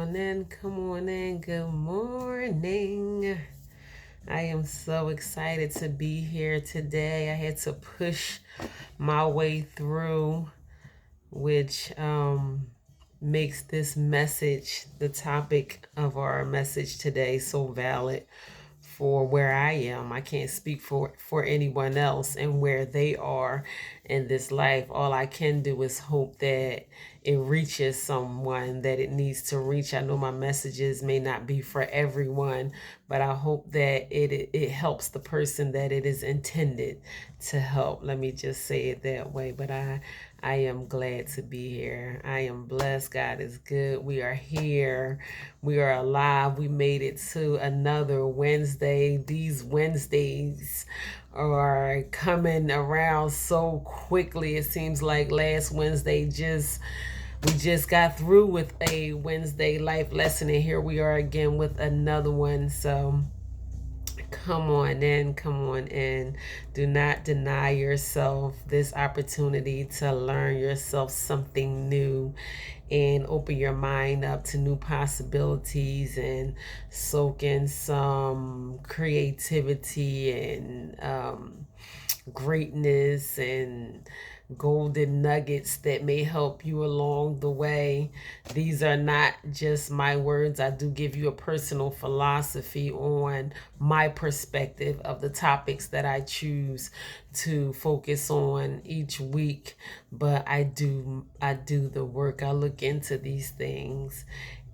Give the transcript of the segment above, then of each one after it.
come on in. Good morning. I am so excited to be here today. I had to push my way through, which makes this message, the topic of our message today, so valid for where I am. I can't speak for anyone else and where they are in this life. All I can do is hope that it reaches someone that it needs to reach. I know my messages may not be for everyone, but I hope that it helps the person that it is intended to help. Let me just say it that way. But I am glad to be here. I am blessed. God is good. We are here. We are alive. We made it to another Wednesday. These Wednesdays are coming around so quickly. It seems like last Wednesday we just got through with a Wednesday life lesson, and here we are again with another one. So come on in, come on in. Do not deny yourself this opportunity to learn yourself something new and open your mind up to new possibilities and soak in some creativity and greatness and golden nuggets that may help you along the way. These are not just my words. I do give you a personal philosophy on my perspective of the topics that I choose to focus on each week, but I do the work. I look into these things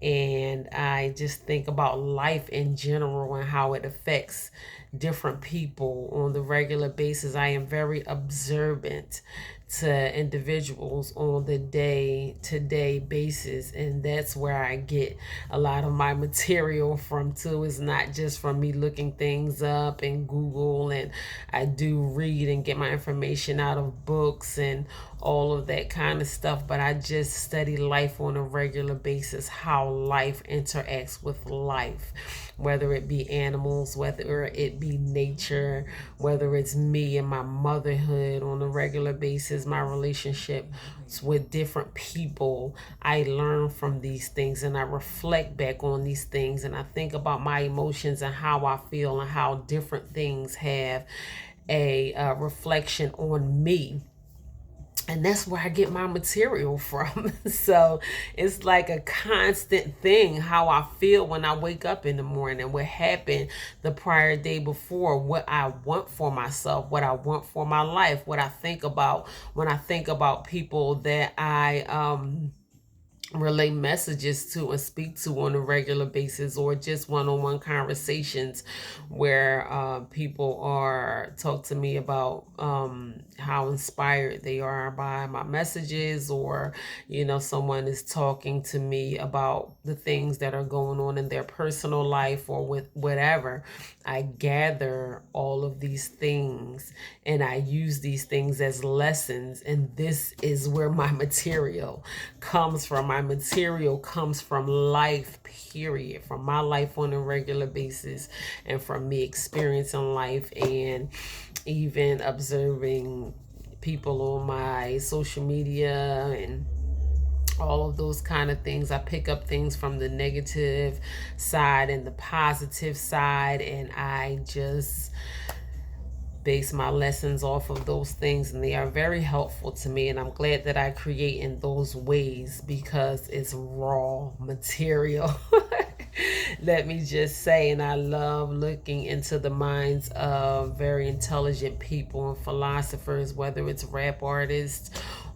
and I just think about life in general and how it affects different people on the regular basis. I am very observant to individuals on the day-to-day basis, and that's where I get a lot of my material from too. It's not just from me looking things up in Google, and I do read and get my information out of books and all of that kind of stuff, but I just study life on a regular basis, how life interacts with life, whether it be animals, whether it be nature, whether it's me and my motherhood on a regular basis, my relationships with different people. I learn from these things and I reflect back on these things, and I think about my emotions and how I feel and how different things have a reflection on me, and that's where I get my material from. So it's like a constant thing, how I feel when I wake up in the morning, what happened the prior day before, what I want for myself, what I want for my life, what I think about when I think about people that I relay messages to and speak to on a regular basis, or just one-on-one conversations where people are talk to me about how inspired they are by my messages, or someone is talking to me about the things that are going on in their personal life or with whatever. I gather all of these things and I use these things as lessons, and this is where my material comes from. My material comes from life, period, from my life on a regular basis, and from me experiencing life and even observing people on my social media and all of those kind of things. I pick up things from the negative side and the positive side, and I just base my lessons off of those things, and they are very helpful to me, and I'm glad that I create in those ways because it's raw material. Let me just say, and I love looking into the minds of very intelligent people and philosophers, whether it's rap artists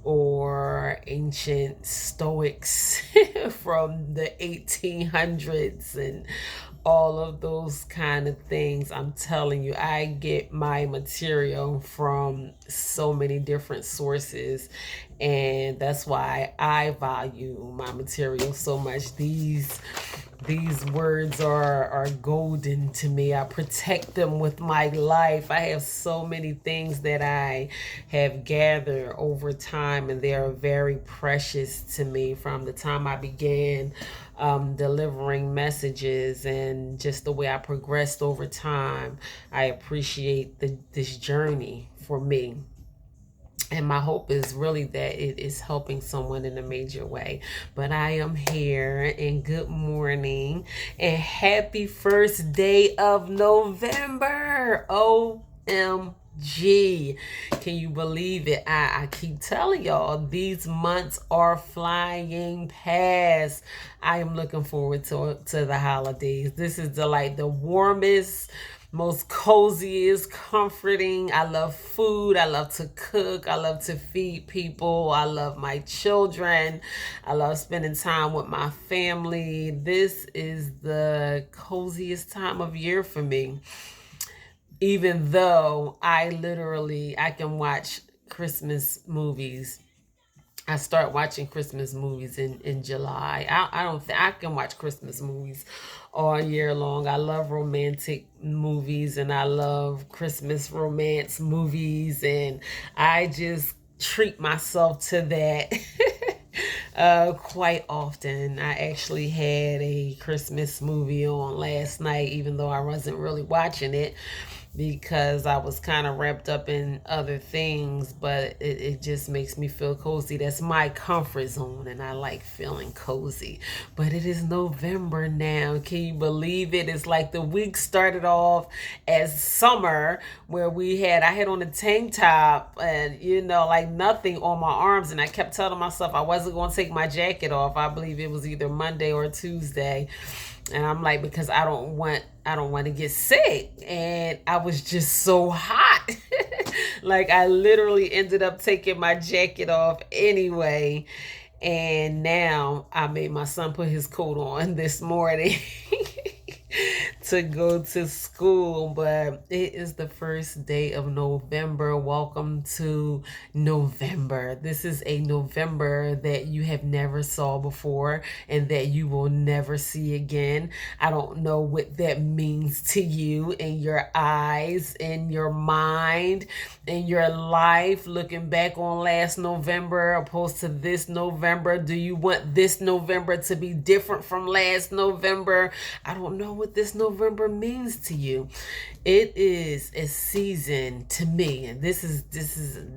or ancient Stoics from the 1800s and all of those kind of things. I'm telling you, I get my material from so many different sources, and that's why I value my material so much. These words are golden to me. I protect them with my life. I have so many things that I have gathered over time, and they are very precious to me from the time I began delivering messages, and just the way I progressed over time. I appreciate this journey for me. And my hope is really that it is helping someone in a major way. But I am here, and good morning and happy first day of November. OMG. Can you believe it? I keep telling y'all, these months are flying past. I am looking forward to the holidays. This is the warmest, most coziest, comforting. I love food. I love to cook. I love to feed people. I love my children. I love spending time with my family. This is the coziest time of year for me. Even though I can watch Christmas movies. I start watching Christmas movies in July. I don't think I can watch Christmas movies all year long. I love romantic movies, and I love Christmas romance movies, and I just treat myself to that quite often. I actually had a Christmas movie on last night, even though I wasn't really watching it because I was kind of wrapped up in other things, but it just makes me feel cozy. That's my comfort zone, and I like feeling cozy. But it is November now. Can you believe it? It's like the week started off as summer, where I had on a tank top and, like nothing on my arms, and I kept telling myself I wasn't going to take my jacket off. I believe it was either Monday or Tuesday. And I'm like, because I don't want to get sick. And I was just so hot. Like, I literally ended up taking my jacket off anyway. And now I made my son put his coat on this morning to go to school. But it is the first day of November. Welcome to November. This is a November that you have never saw before and that you will never see again. I don't know what that means to you in your eyes, in your mind, in your life, looking back on last November opposed to this November. Do you want this November to be different from last November? I don't know what this November means to you. It is a season to me, and this is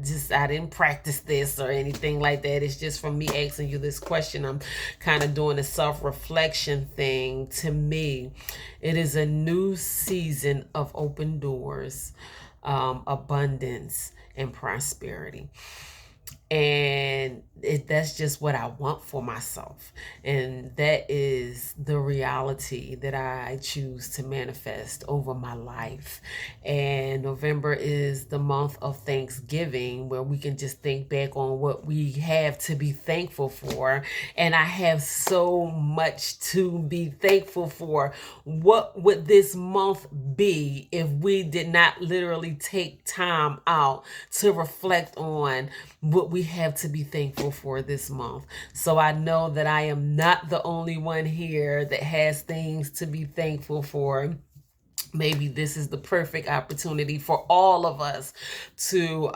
just, I didn't practice this or anything like that. It's just from me asking you this question. I'm kind of doing a self-reflection thing. To me, it is a new season of open doors, abundance, and prosperity. And that's just what I want for myself. And that is the reality that I choose to manifest over my life. And November is the month of Thanksgiving, where we can just think back on what we have to be thankful for. And I have so much to be thankful for. What would this month be if we did not literally take time out to reflect on what we have to be thankful for this month? So I know that I am not the only one here that has things to be thankful for. Maybe this is the perfect opportunity for all of us to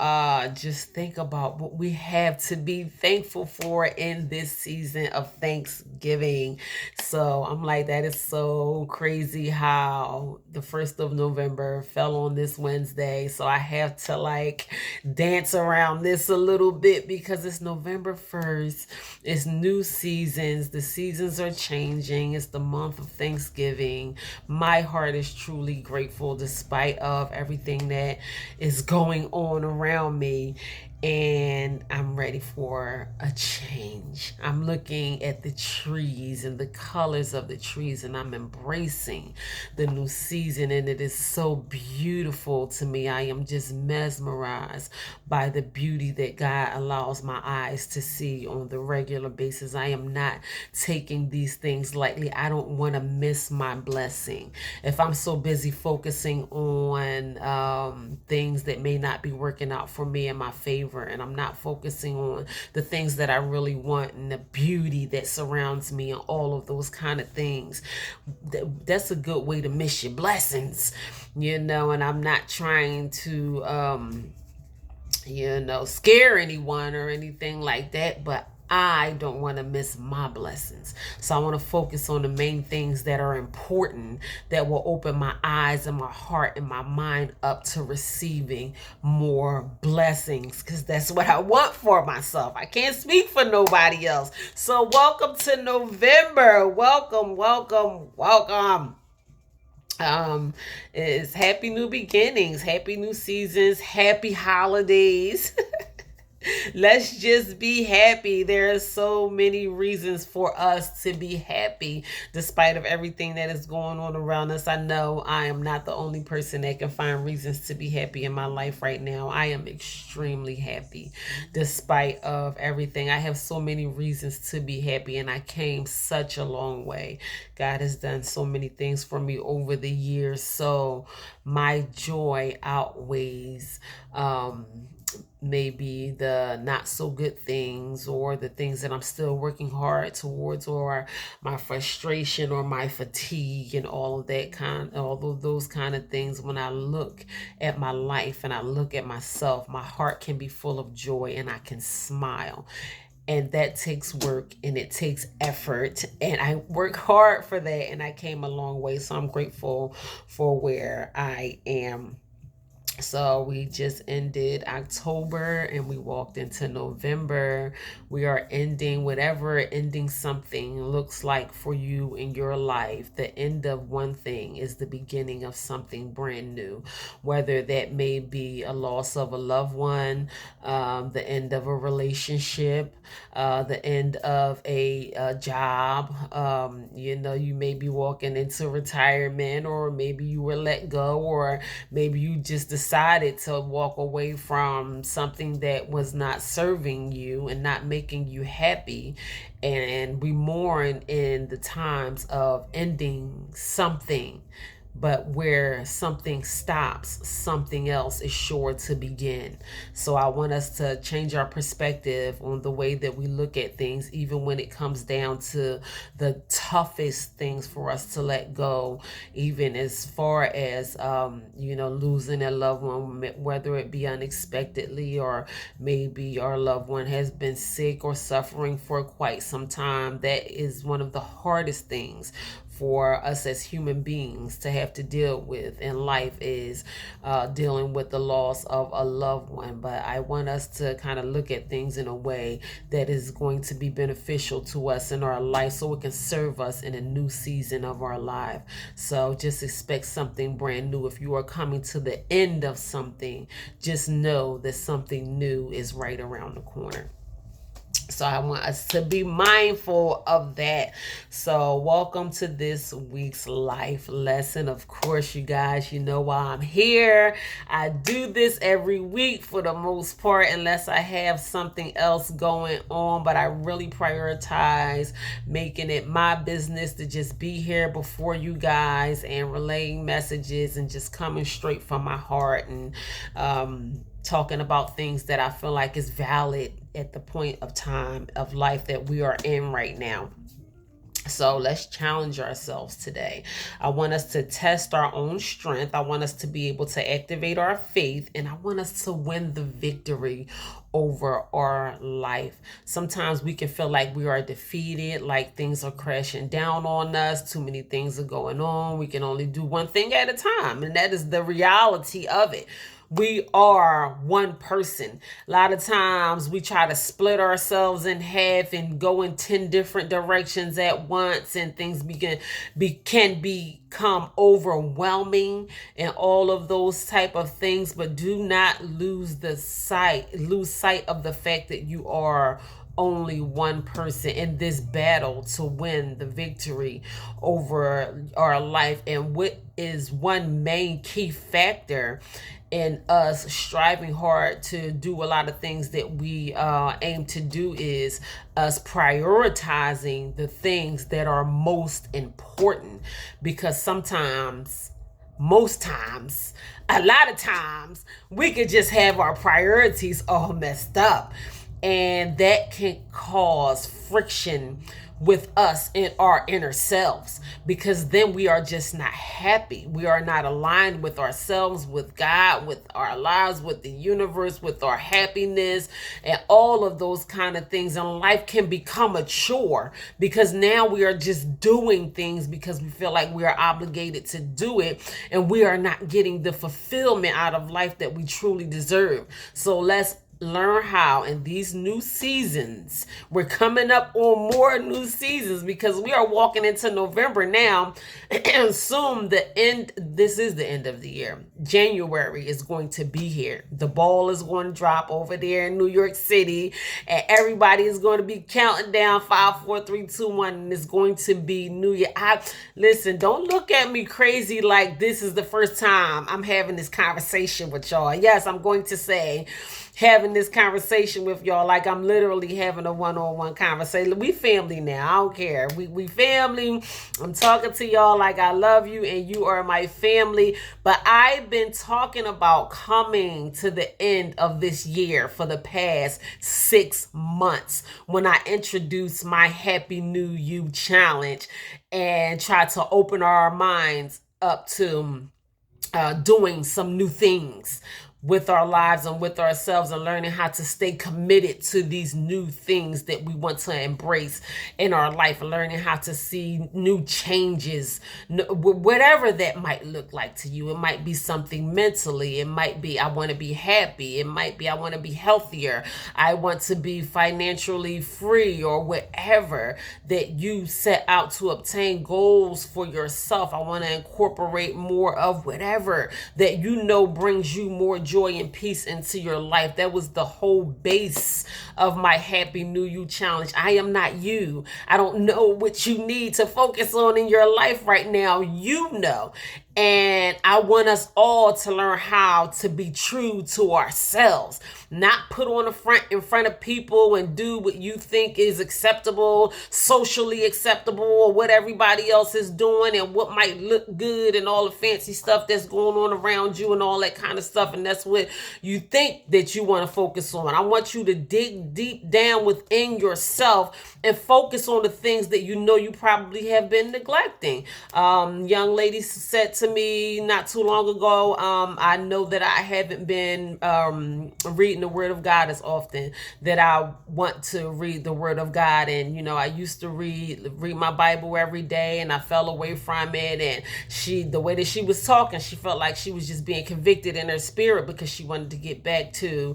just think about what we have to be thankful for in this season of Thanksgiving. So I'm like, that is so crazy how the 1st of November fell on this Wednesday. So I have to like dance around this a little bit because it's November 1st. It's new seasons. The seasons are changing. It's the month of Thanksgiving. My heart is truly grateful despite of everything that is going on around me, and I'm ready for a change. I'm looking at the trees and the colors of the trees, and I'm embracing the new season, and it is so beautiful to me. I am just mesmerized by the beauty that God allows my eyes to see on the regular basis. I am not taking these things lightly. I don't want to miss my blessing. If I'm so busy focusing on things that may not be working out for me in my favor, and I'm not focusing on the things that I really want and the beauty that surrounds me and all of those kind of things, that's a good way to miss your blessings, and I'm not trying to scare anyone or anything like that, but I don't want to miss my blessings. So I want to focus on the main things that are important, that will open my eyes and my heart and my mind up to receiving more blessings, because that's what I want for myself. I can't speak for nobody else. So welcome to November. Welcome, welcome, welcome. It's happy new beginnings, happy new seasons, happy holidays. Let's just be happy. There are so many reasons for us to be happy despite of everything that is going on around us. I know I am not the only person that can find reasons to be happy in my life right now. I am extremely happy despite of everything. I have so many reasons to be happy, and I came such a long way. God has done so many things for me over the years. So my joy outweighs maybe the not so good things, or the things that I'm still working hard towards, or my frustration or my fatigue and all of those kind of things. When I look at my life and I look at myself, my heart can be full of joy and I can smile. And that takes work and it takes effort, and I work hard for that, and I came a long way. So I'm grateful for where I am. So we just ended October and we walked into November. We are ending whatever ending something looks like for you in your life. The end of one thing is the beginning of something brand new, whether that may be a loss of a loved one, the end of a relationship, the end of a job. You may be walking into retirement, or maybe you were let go, or maybe you just decided to walk away from something that was not serving you and not making you happy. And we mourn in the times of ending something. But where something stops, something else is sure to begin. So I want us to change our perspective on the way that we look at things, even when it comes down to the toughest things for us to let go, even as far as, losing a loved one, whether it be unexpectedly, or maybe our loved one has been sick or suffering for quite some time. That is one of the hardest things for us as human beings to have to deal with in life, is dealing with the loss of a loved one. But I want us to kind of look at things in a way that is going to be beneficial to us in our life, so it can serve us in a new season of our life. So just expect something brand new. If you are coming to the end of something, just know that something new is right around the corner. So I want us to be mindful of that. So welcome to this week's life lesson. Of course, you guys, you know why I'm here. I do this every week for the most part, unless I have something else going on. But I really prioritize making it my business to just be here before you guys and relaying messages and just coming straight from my heart, and talking about things that I feel like is valid at the point of time of life that we are in right now. So let's challenge ourselves today. I want us to test our own strength. I want us to be able to activate our faith, and I want us to win the victory over our life. Sometimes we can feel like we are defeated, like things are crashing down on us, too many things are going on. We can only do one thing at a time, and that is the reality of it. We are one person. A lot of times we try to split ourselves in half and go in 10 different directions at once, and things can become overwhelming and all of those type of things. But do not lose sight of the fact that you are only one person in this battle to win the victory over our life. And what is one main key factor in us striving hard to do a lot of things that we aim to do is us prioritizing the things that are most important. Because most times, a lot of times, we could just have our priorities all messed up. And that can cause friction with us in our inner selves, because then we are just not happy. We are not aligned with ourselves, with God, with our lives, with the universe, with our happiness, and all of those kind of things. And life can become a chore because now we are just doing things because we feel like we are obligated to do it, and we are not getting the fulfillment out of life that we truly deserve. So let's learn how in these new seasons, we're coming up on more new seasons because we are walking into November now, and soon this is the end of the year. January is going to be here. The ball is going to drop over there in New York City, and everybody is going to be counting down 5, 4, 3, 2, 1, and it's going to be New Year. Listen, don't look at me crazy like this is the first time I'm having this conversation with y'all. Yes, I'm going to say having this conversation with y'all like I'm literally having a one-on-one conversation. We family now. I don't care. We family. I'm talking to y'all like I love you and you are my family. But I've been talking about coming to the end of this year for the past 6 months when I introduced my Happy New You challenge and tried to open our minds up to doing some new things with our lives and with ourselves, and learning how to stay committed to these new things that we want to embrace in our life, and learning how to see new changes, whatever that might look like to you. It might be something mentally. It might be, I want to be happy. It might be, I want to be healthier. I want to be financially free, or whatever that you set out to obtain goals for yourself. I want to incorporate more of whatever that you know brings you more joy and peace into your life. That was the whole base of my Happy New You challenge. I am not you. I don't know what you need to focus on in your life right now. You know. And I want us all to learn how to be true to ourselves, not put on the front in front of people and do what you think is acceptable, socially acceptable, or what everybody else is doing and what might look good and all the fancy stuff that's going on around you and all that kind of stuff. And that's what you think that you want to focus on. I want you to dig deep down within yourself and focus on the things that you know you probably have been neglecting. Young lady said to me not too long ago, I know that I haven't been reading the Word of God as often that I want to read the Word of God. And you know, I used to read my Bible every day, and I fell away from it. And the way that she was talking, she felt like she was just being convicted in her spirit because she wanted to get back to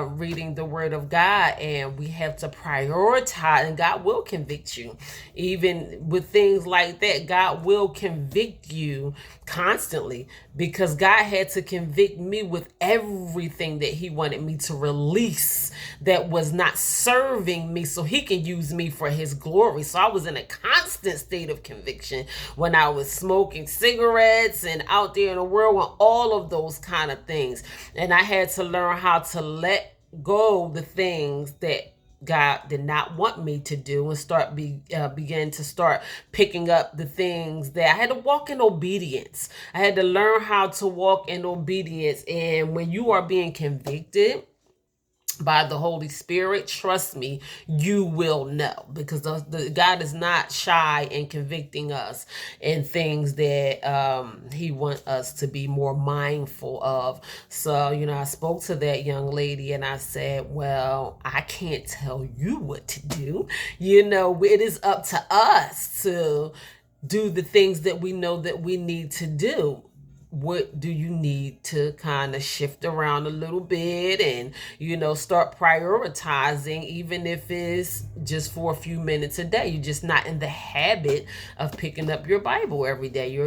reading the Word of God. And we have to prioritize, and God will convict you even with things like that. God will convict you constantly, because God had to convict me with everything that he wanted me to release that was not serving me, so he can use me for his glory. So I was in a constant state of conviction when I was smoking cigarettes and out there in the world with all of those kind of things. And I had to learn how to let go the things that God did not want me to do, and begin to start picking up the things that I had to walk in obedience. I had to learn how to walk in obedience. And when you are being convicted by the Holy Spirit, trust me, you will know, because God is not shy in convicting us in things that he wants us to be more mindful of. So, you know, I spoke to that young lady and I said, well, I can't tell you what to do. You know, it is up to us to do the things that we know that we need to do. What do you need to kind of shift around a little bit and, you know, start prioritizing, even if it's just for a few minutes a day. You're just not in the habit of picking up your Bible every day.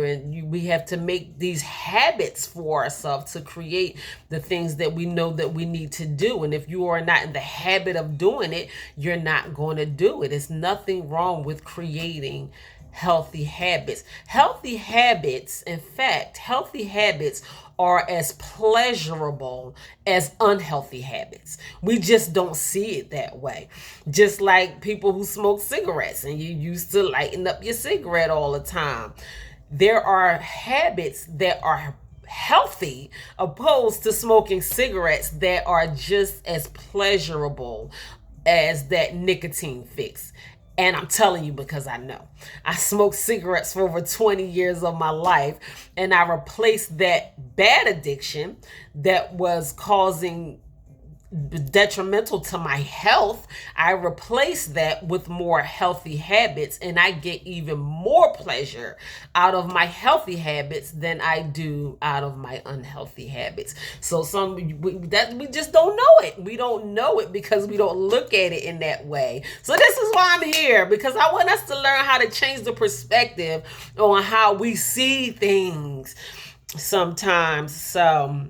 We have to make these habits for ourselves to create the things that we know that we need to do. And if you are not in the habit of doing it, you're not going to do it. It's nothing wrong with creating healthy habits. Healthy habits, in fact, healthy habits are as pleasurable as unhealthy habits. We just don't see it that way. Just like people who smoke cigarettes and you used to lighten up your cigarette all the time. There are habits that are healthy opposed to smoking cigarettes that are just as pleasurable as that nicotine fix. And I'm telling you because I know. I smoked cigarettes for over 20 years of my life, and I replaced that bad addiction that was causing detrimental to my health. I replace that with more healthy habits, and I get even more pleasure out of my healthy habits than I do out of my unhealthy habits. So we just don't know it. We don't know it because we don't look at it in that way. So this is why I'm here, because I want us to learn how to change the perspective on how we see things sometimes. So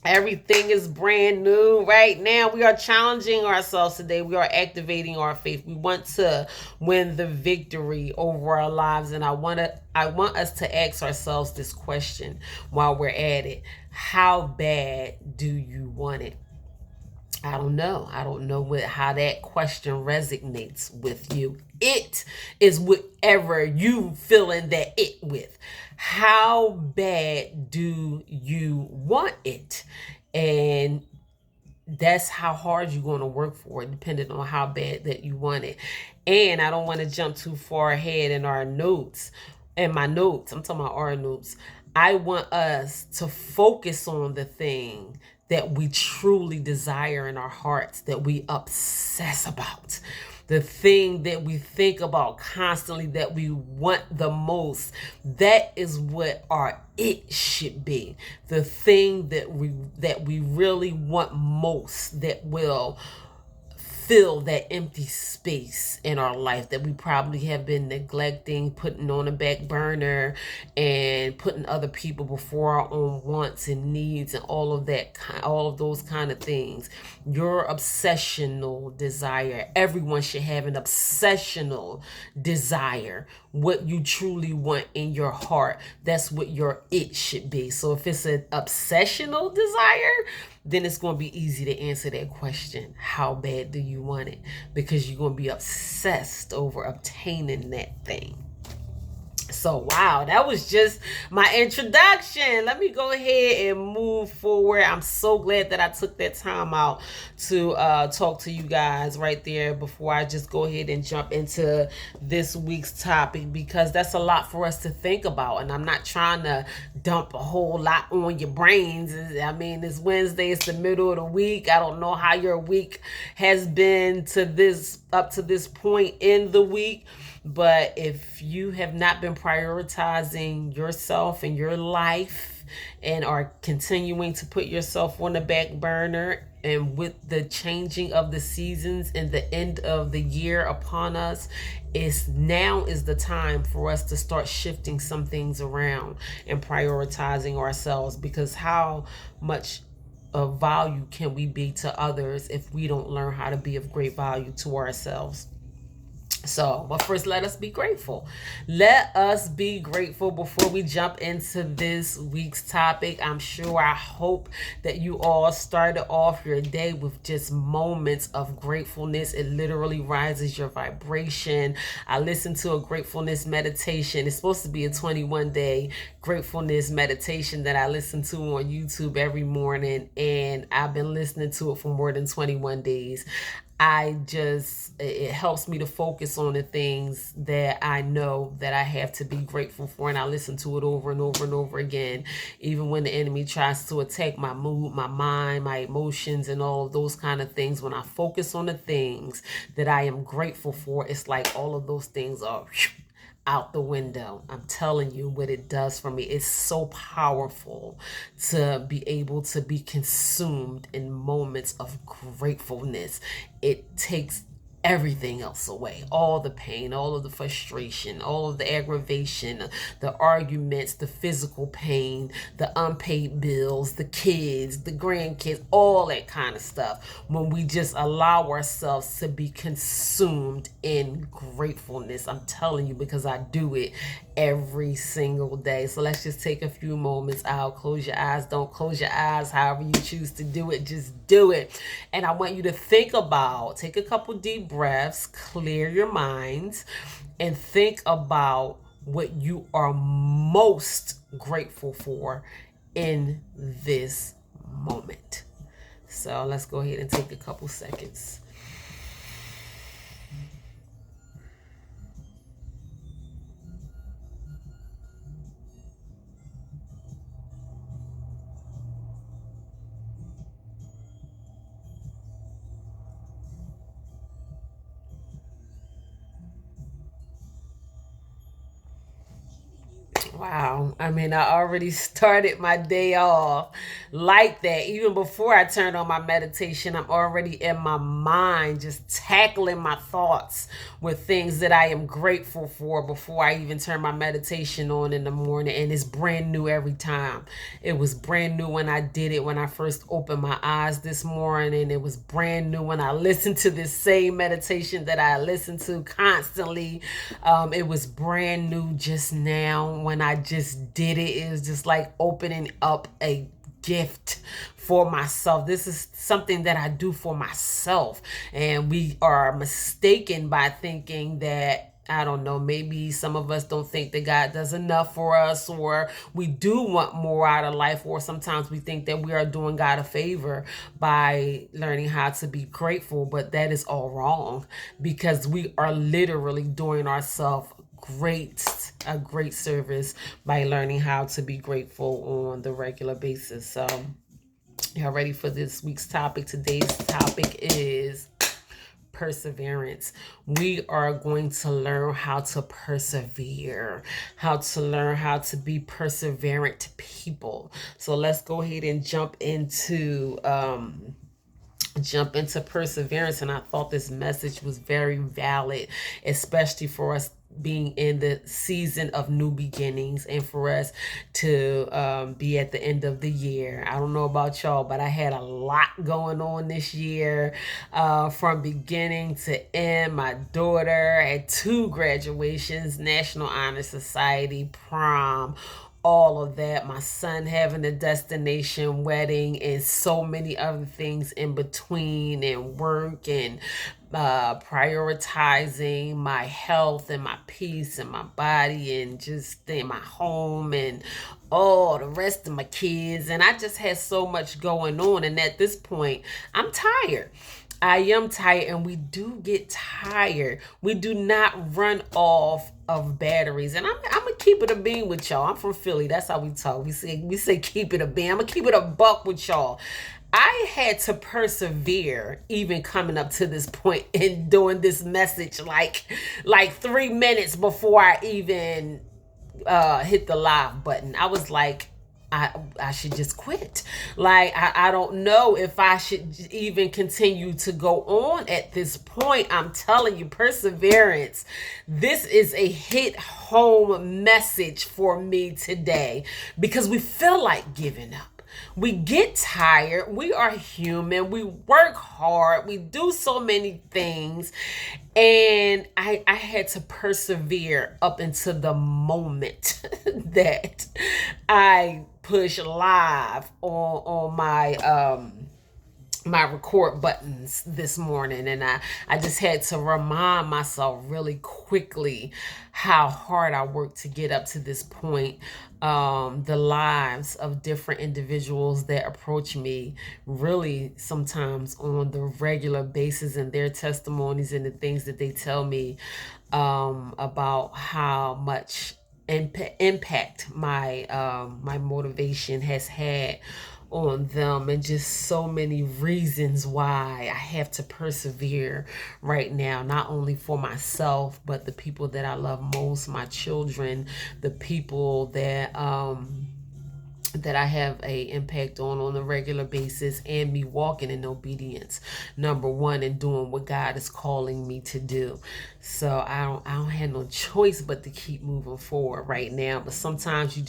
everything is brand new right now. We are challenging ourselves today. We are activating our faith. We want to win the victory over our lives. And I want us to ask ourselves this question while we're at it. How bad do you want it? I don't know. I don't know how that question resonates with you. It is whatever you feeling that it with. How bad do you want it? And that's how hard you're going to work for it, depending on how bad that you want it. And I don't want to jump too far ahead in our notes. In my notes, I'm talking about our notes. I want us to focus on the thing that we truly desire in our hearts, that we obsess about, the thing that we think about constantly, that we want the most. That is what our it should be. The thing that we really want most, that will fill that empty space in our life that we probably have been neglecting, putting on a back burner, and putting other people before our own wants and needs, and all of those kind of things. Your obsessional desire. Everyone should have an obsessional desire. What you truly want in your heart. That's what your it should be. So if it's an obsessional desire, then it's going to be easy to answer that question. How bad do you want it? Because you're going to be obsessed over obtaining that thing. So, wow, that was just my introduction. Let me go ahead and move forward. I'm so glad that I took that time out to talk to you guys right there before I just go ahead and jump into this week's topic, because that's a lot for us to think about. And I'm not trying to dump a whole lot on your brains. I mean, it's Wednesday, it's the middle of the week. I don't know how your week has been up to this point in the week. But if you have not been prioritizing yourself and your life and are continuing to put yourself on the back burner, and with the changing of the seasons and the end of the year upon us, now is the time for us to start shifting some things around and prioritizing ourselves. Because how much of value can we be to others if we don't learn how to be of great value to ourselves? So, but first, let us be grateful. Let us be grateful before we jump into this week's topic. I hope that you all started off your day with just moments of gratefulness. It literally rises your vibration. I listened to a gratefulness meditation. It's supposed to be a 21-day gratefulness meditation that I listen to on YouTube every morning, and I've been listening to it for more than 21 days. It helps me to focus on the things that I know that I have to be grateful for. And I listen to it over and over and over again, even when the enemy tries to attack my mood, my mind, my emotions, and all of those kind of things. When I focus on the things that I am grateful for, it's like all of those things are out the window. I'm telling you what it does for me. It's so powerful to be able to be consumed in moments of gratefulness. It takes everything else away. All the pain, all of the frustration, all of the aggravation, the arguments, the physical pain, the unpaid bills, the kids, the grandkids, all that kind of stuff. When we just allow ourselves to be consumed in gratefulness. I'm telling you, because I do it every single day. So let's just take a few moments out. Close your eyes. Don't close your eyes. However you choose to do it, just do it. And I want you to take a couple deep breaths, clear your minds, and think about what you are most grateful for in this moment. So let's go ahead and take a couple seconds. Wow. I mean, I already started my day off like that. Even before I turned on my meditation, I'm already in my mind just tackling my thoughts with things that I am grateful for before I even turn my meditation on in the morning. And it's brand new every time. It was brand new when I did it when I first opened my eyes this morning. It was brand new when I listened to this same meditation that I listen to constantly. It was brand new just now when I just did it. It was just like opening up a gift for myself. This is something that I do for myself. And we are mistaken by thinking that, I don't know, maybe some of us don't think that God does enough for us, or we do want more out of life, or sometimes we think that we are doing God a favor by learning how to be grateful, but that is all wrong, because we are literally doing ourselves a great service by learning how to be grateful on the regular basis. So y'all ready for this week's topic? Today's topic is perseverance. We are going to learn how to persevere, how to learn how to be perseverant people. So let's go ahead and jump into perseverance. And I thought this message was very valid, especially for us being in the season of new beginnings, and for us to be at the end of the year. I don't know about y'all, but I had a lot going on this year, from beginning to end. My daughter had 2 graduations, National Honor Society, prom, all of that. My son having a destination wedding, and so many other things in between, and work, and prioritizing my health and my peace and my body, and just in my home, and all the rest of my kids. And I just had so much going on. And at this point, I'm tired. I am tired, and we do get tired. We do not run off of batteries. And I'm gonna keep it a bean with y'all. I'm from Philly. That's how we talk. We say keep it a bean. I'm gonna keep it a buck with y'all. I had to persevere even coming up to this point in doing this message, like 3 minutes before I even hit the live button. I was like, I should just quit. Like, I don't know if I should even continue to go on at this point. I'm telling you, perseverance. This is a hit home message for me today, because we feel like giving up. We get tired. We are human. We work hard. We do so many things. And I had to persevere up until the moment that I push live on my record buttons this morning. And I just had to remind myself really quickly how hard I worked to get up to this point. The lives of different individuals that approach me really sometimes on the regular basis, and their testimonies and the things that they tell me about how much impact my motivation has had on them, and just so many reasons why I have to persevere right now, not only for myself, but the people that I love most, my children, the people that I have a impact on a regular basis, and me walking in obedience, number one, and doing what God is calling me to do. So I don't have no choice but to keep moving forward right now. But sometimes you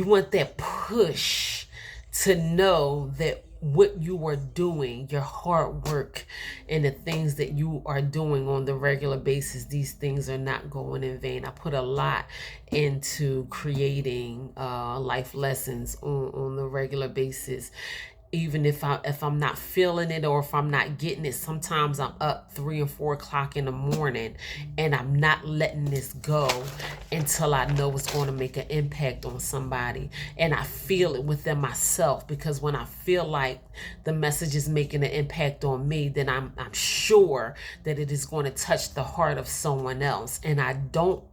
want that push to know that what you are doing, your hard work, and the things that you are doing on the regular basis, these things are not going in vain. I put a lot into creating life lessons on the regular basis. Even if I'm not feeling it, or if I'm not getting it, sometimes I'm up 3 and 4 o'clock in the morning, and I'm not letting this go until I know it's going to make an impact on somebody. And I feel it within myself, because when I feel like the message is making an impact on me, then I'm sure that it is going to touch the heart of someone else. And I don't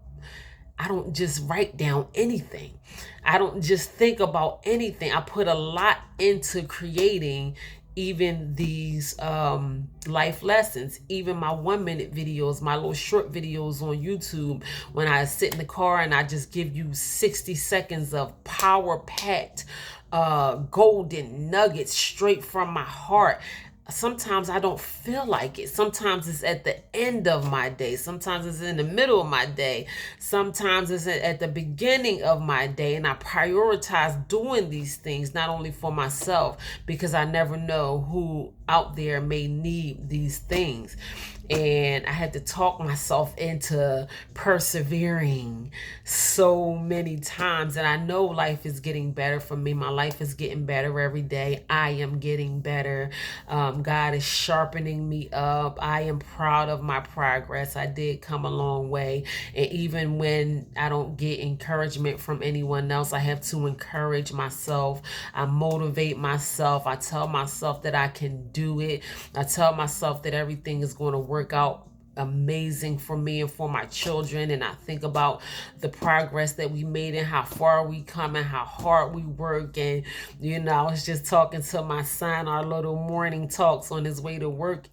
just write down anything. I don't just think about anything. I put a lot into creating even these life lessons, even my 1 minute videos, my little short videos on YouTube, when I sit in the car and I just give you 60 seconds of power packed golden nuggets straight from my heart. Sometimes I don't feel like it. Sometimes it's at the end of my day. Sometimes it's in the middle of my day. Sometimes it's at the beginning of my day. And I prioritize doing these things, not only for myself, because I never know who out there may need these things. And I had to talk myself into persevering so many times. And I know life is getting better for me. My life is getting better every day. I am getting better. God is sharpening me up. I am proud of my progress. I did come a long way. And even when I don't get encouragement from anyone else, I have to encourage myself. I motivate myself. I tell myself that I can do it. I tell myself that everything is going to work out amazing for me and for my children. And I think about the progress that we made and how far we come and how hard we work. And I was just talking to my son, our little morning talks on his way to work,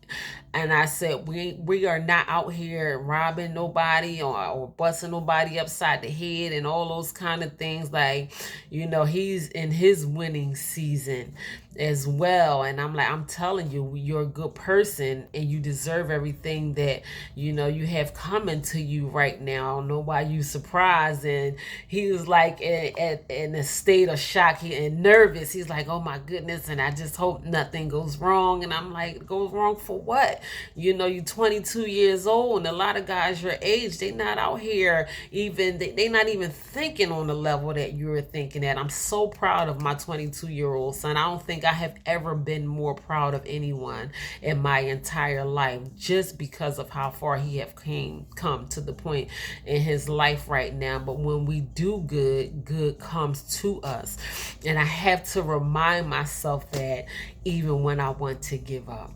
and I said, we are not out here robbing nobody or busting nobody upside the head and all those kind of things. Like, he's in his winning season as well. And I'm like, I'm telling you, you're a good person and you deserve everything that, you have coming to you right now. I don't know why you surprised. And he was like in a state of shock and nervous. He's like, oh my goodness. And I just hope nothing goes wrong. And I'm like, goes wrong for what? You're 22 years old, and a lot of guys your age, they not out here even, they not even thinking on the level that you're thinking at. I'm so proud of my 22-year-old son. I don't think I have ever been more proud of anyone in my entire life, just because of how far he have come to the point in his life right now. But when we do good comes to us. And I have to remind myself that even when I want to give up.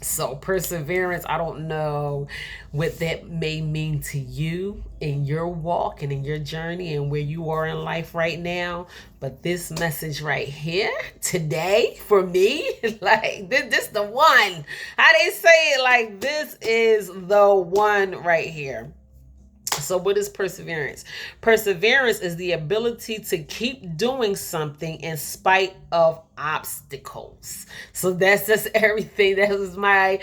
So perseverance, I don't know what that may mean to you in your walk and in your journey and where you are in life right now. But this message right here today for me, like this the one. How they say it, like this is the one right here. So what is perseverance? Perseverance is the ability to keep doing something in spite of obstacles. So that's just everything. That was my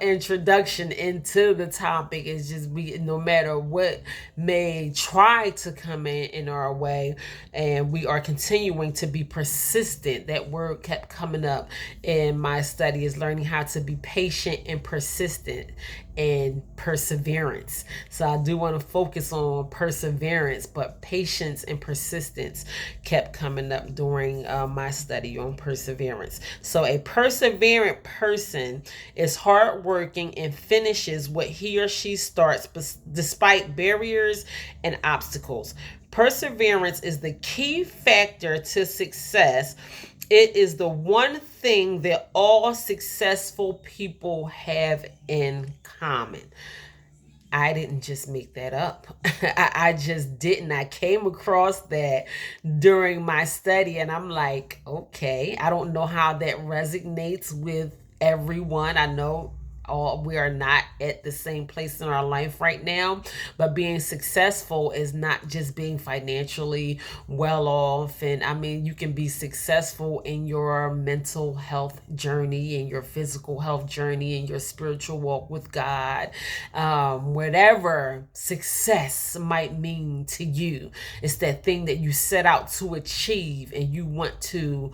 introduction into the topic. Is just no matter what may try to come in our way, and we are continuing to be persistent. That word kept coming up in my study, is learning how to be patient and persistent and perseverance. So I do want to focus on perseverance, but patience and persistence kept coming up during my study on perseverance. So a perseverant person is hardworking and finishes what he or she starts despite barriers and obstacles. Perseverance is the key factor to success. It is the one thing that all successful people have in common. I didn't just make that up. I just didn't. I came across that during my study, and I'm like, okay, I don't know how that resonates with everyone. I know we are not at the same place in our life right now, but being successful is not just being financially well off. And I mean, you can be successful in your mental health journey, in your physical health journey, in your spiritual walk with God. Whatever success might mean to you, it's that thing that you set out to achieve and you want to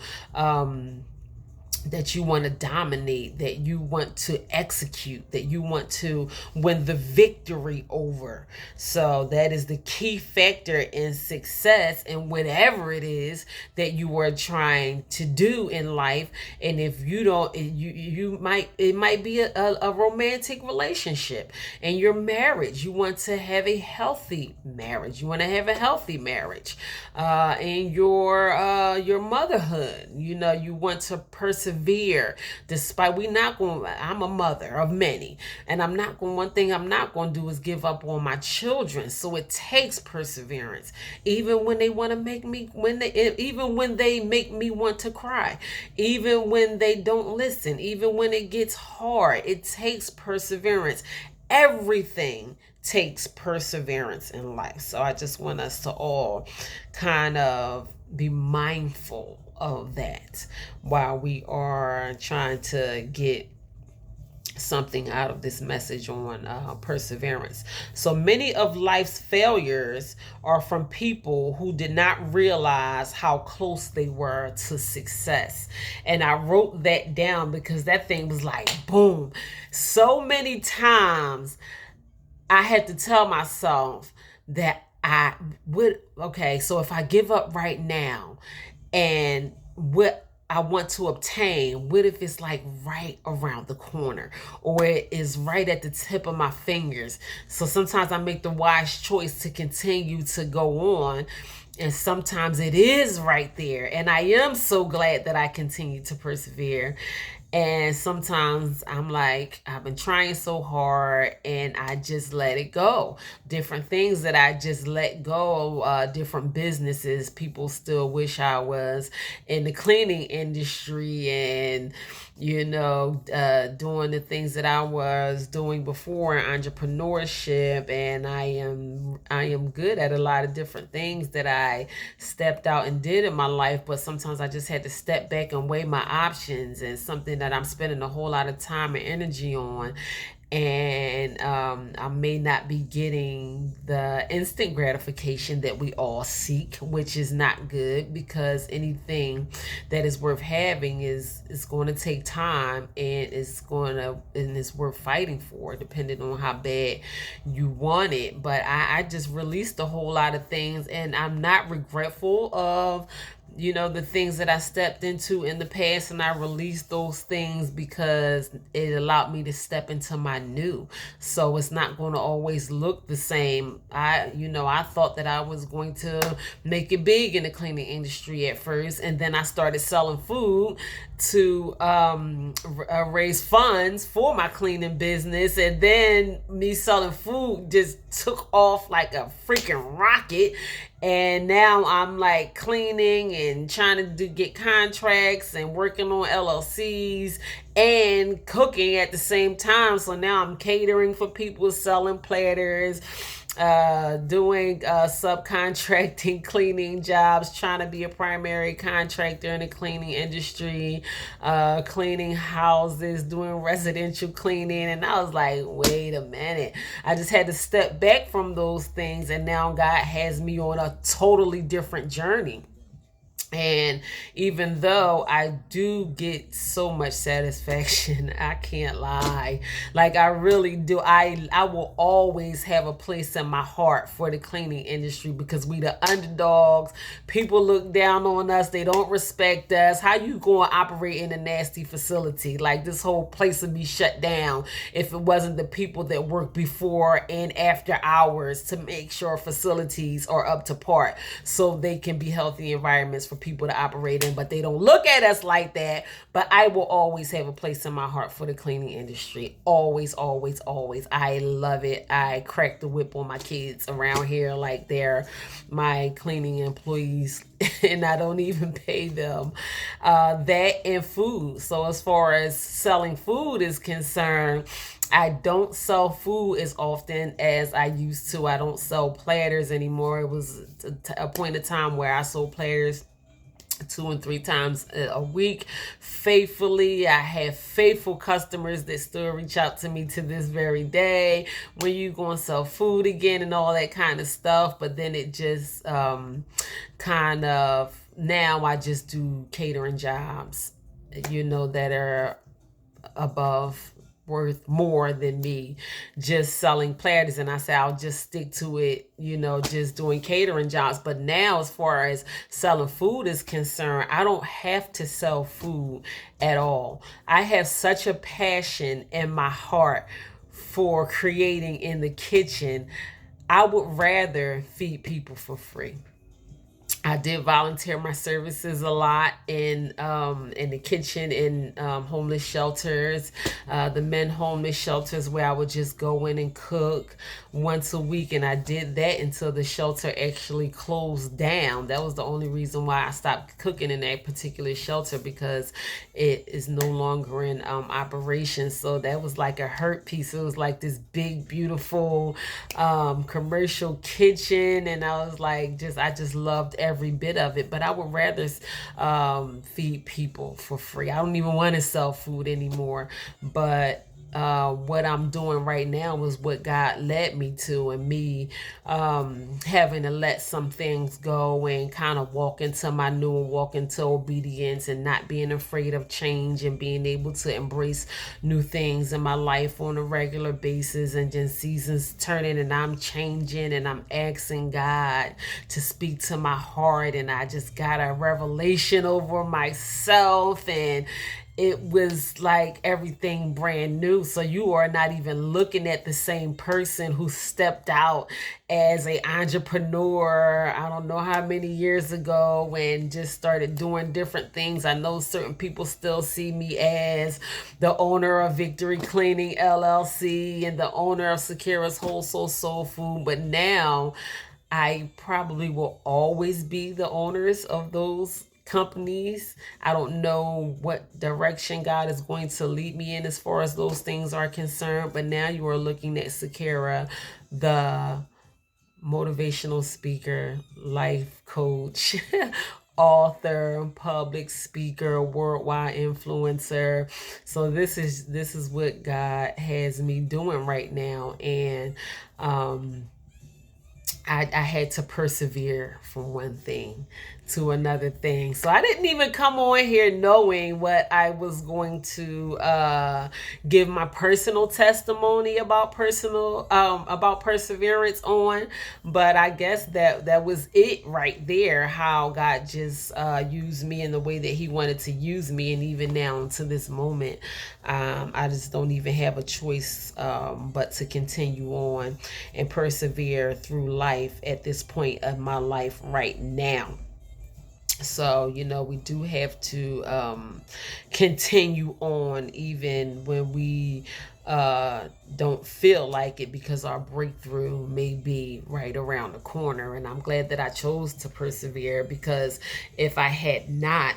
dominate, that you want to execute, that you want to win the victory over. So that is the key factor in success in whatever it is that you are trying to do in life. And if you don't, it might be a romantic relationship. And your marriage, you want to have a healthy marriage. You want to have a healthy marriage. In your motherhood, you want to persevere persevere despite we not going. I'm a mother of many, and I'm not going. One thing I'm not going to do is give up on my children. So it takes perseverance, even when they want to make me even when they make me want to cry, even when they don't listen, even when it gets hard. It takes perseverance. Everything takes perseverance in life. So I just want us to all kind of be mindful of that while we are trying to get something out of this message on perseverance. So many of life's failures are from people who did not realize how close they were to success. And I wrote that down because that thing was like boom. So many times I had to tell myself that I would, okay, so if I give up right now and what I want to obtain, what if it's like right around the corner or it is right at the tip of my fingers? So sometimes I make the wise choice to continue to go on. And sometimes it is right there. And I am so glad that I continue to persevere. And sometimes I'm like, I've been trying so hard and I just let it go. Different things that I just let go, different businesses. People still wish I was in the cleaning industry and, doing the things that I was doing before in entrepreneurship. And I am good at a lot of different things that I stepped out and did in my life. But sometimes I just had to step back and weigh my options, and something that I'm spending a whole lot of time and energy on. And I may not be getting the instant gratification that we all seek, which is not good, because anything that is worth having is going to take time, and it's worth fighting for, depending on how bad you want it. But I just released a whole lot of things, and I'm not regretful of the things that I stepped into in the past, and I released those things because it allowed me to step into my new. So it's not going to always look the same. I thought that I was going to make it big in the cleaning industry at first, and then I started selling food to raise funds for my cleaning business, and then me selling food just took off like a freaking rocket. And now I'm like cleaning and trying to get contracts and working on LLCs and cooking at the same time. So now I'm catering for people, selling platters, doing subcontracting cleaning jobs, trying to be a primary contractor in the cleaning industry, cleaning houses, doing residential cleaning. And I was like, wait a minute. I just had to step back from those things, and now God has me on a totally different journey. And even though I do get so much satisfaction, I can't lie. Like I really do. I will always have a place in my heart for the cleaning industry, because we the underdogs. People look down on us. They don't respect us. How you going to operate in a nasty facility? Like this whole place would be shut down if it wasn't the people that work before and after hours to make sure facilities are up to par, so they can be healthy environments for people to operate in. But they don't look at us like that. But I will always have a place in my heart for the cleaning industry. Always, always, always. I love it. I crack the whip on my kids around here like they're my cleaning employees and I don't even pay them. That and food. So as far as selling food is concerned, I don't sell food as often as I used to. I don't sell platters anymore. It was a point of time where I sold platters 2 and 3 times a week faithfully. I have faithful customers that still reach out to me to this very day. When you going to sell food again and all that kind of stuff. But then it just kind of, now I just do catering jobs, that are above worth more than me just selling platters. And I say I'll just stick to it, just doing catering jobs. But now, as far as selling food is concerned, I don't have to sell food at all. I have such a passion in my heart for creating in the kitchen. I would rather feed people for free. I did volunteer my services a lot in the kitchen in homeless shelters, the men homeless shelters where I would just go in and cook once a week, and I did that until the shelter actually closed down. That was the only reason why I stopped cooking in that particular shelter, because it is no longer in operation. So that was like a hurt piece. It was like this big, beautiful commercial kitchen, and I was like, I just loved every bit of it. But I would rather feed people for free. I don't even want to sell food anymore. But what I'm doing right now is what God led me to, and me having to let some things go and kind of walk into my new and walk into obedience, and not being afraid of change, and being able to embrace new things in my life on a regular basis, and just seasons turning and I'm changing and I'm asking God to speak to my heart. And I just got a revelation over myself, and it was like everything brand new. So you are not even looking at the same person who stepped out as a entrepreneur, I don't know how many years ago, and just started doing different things. I know certain people still see me as the owner of Victory Cleaning LLC and the owner of Sakira's Wholesale Soul Food, but now I probably will always be the owners of those companies. I don't know what direction God is going to lead me in as far as those things are concerned, but now you are looking at Sakira, the motivational speaker, life coach, author, public speaker, worldwide influencer. So this is what God has me doing right now, and I had to persevere from one thing to another thing. So I didn't even come on here knowing what I was going to give my personal testimony about about perseverance on. But I guess that was it right there, how God just used me in the way that he wanted to use me. And even now to this moment, I just don't even have a choice but to continue on and persevere through life at this point of my life right now. So, we do have to continue on even when we don't feel like it, because our breakthrough may be right around the corner. And I'm glad that I chose to persevere, because if I had not,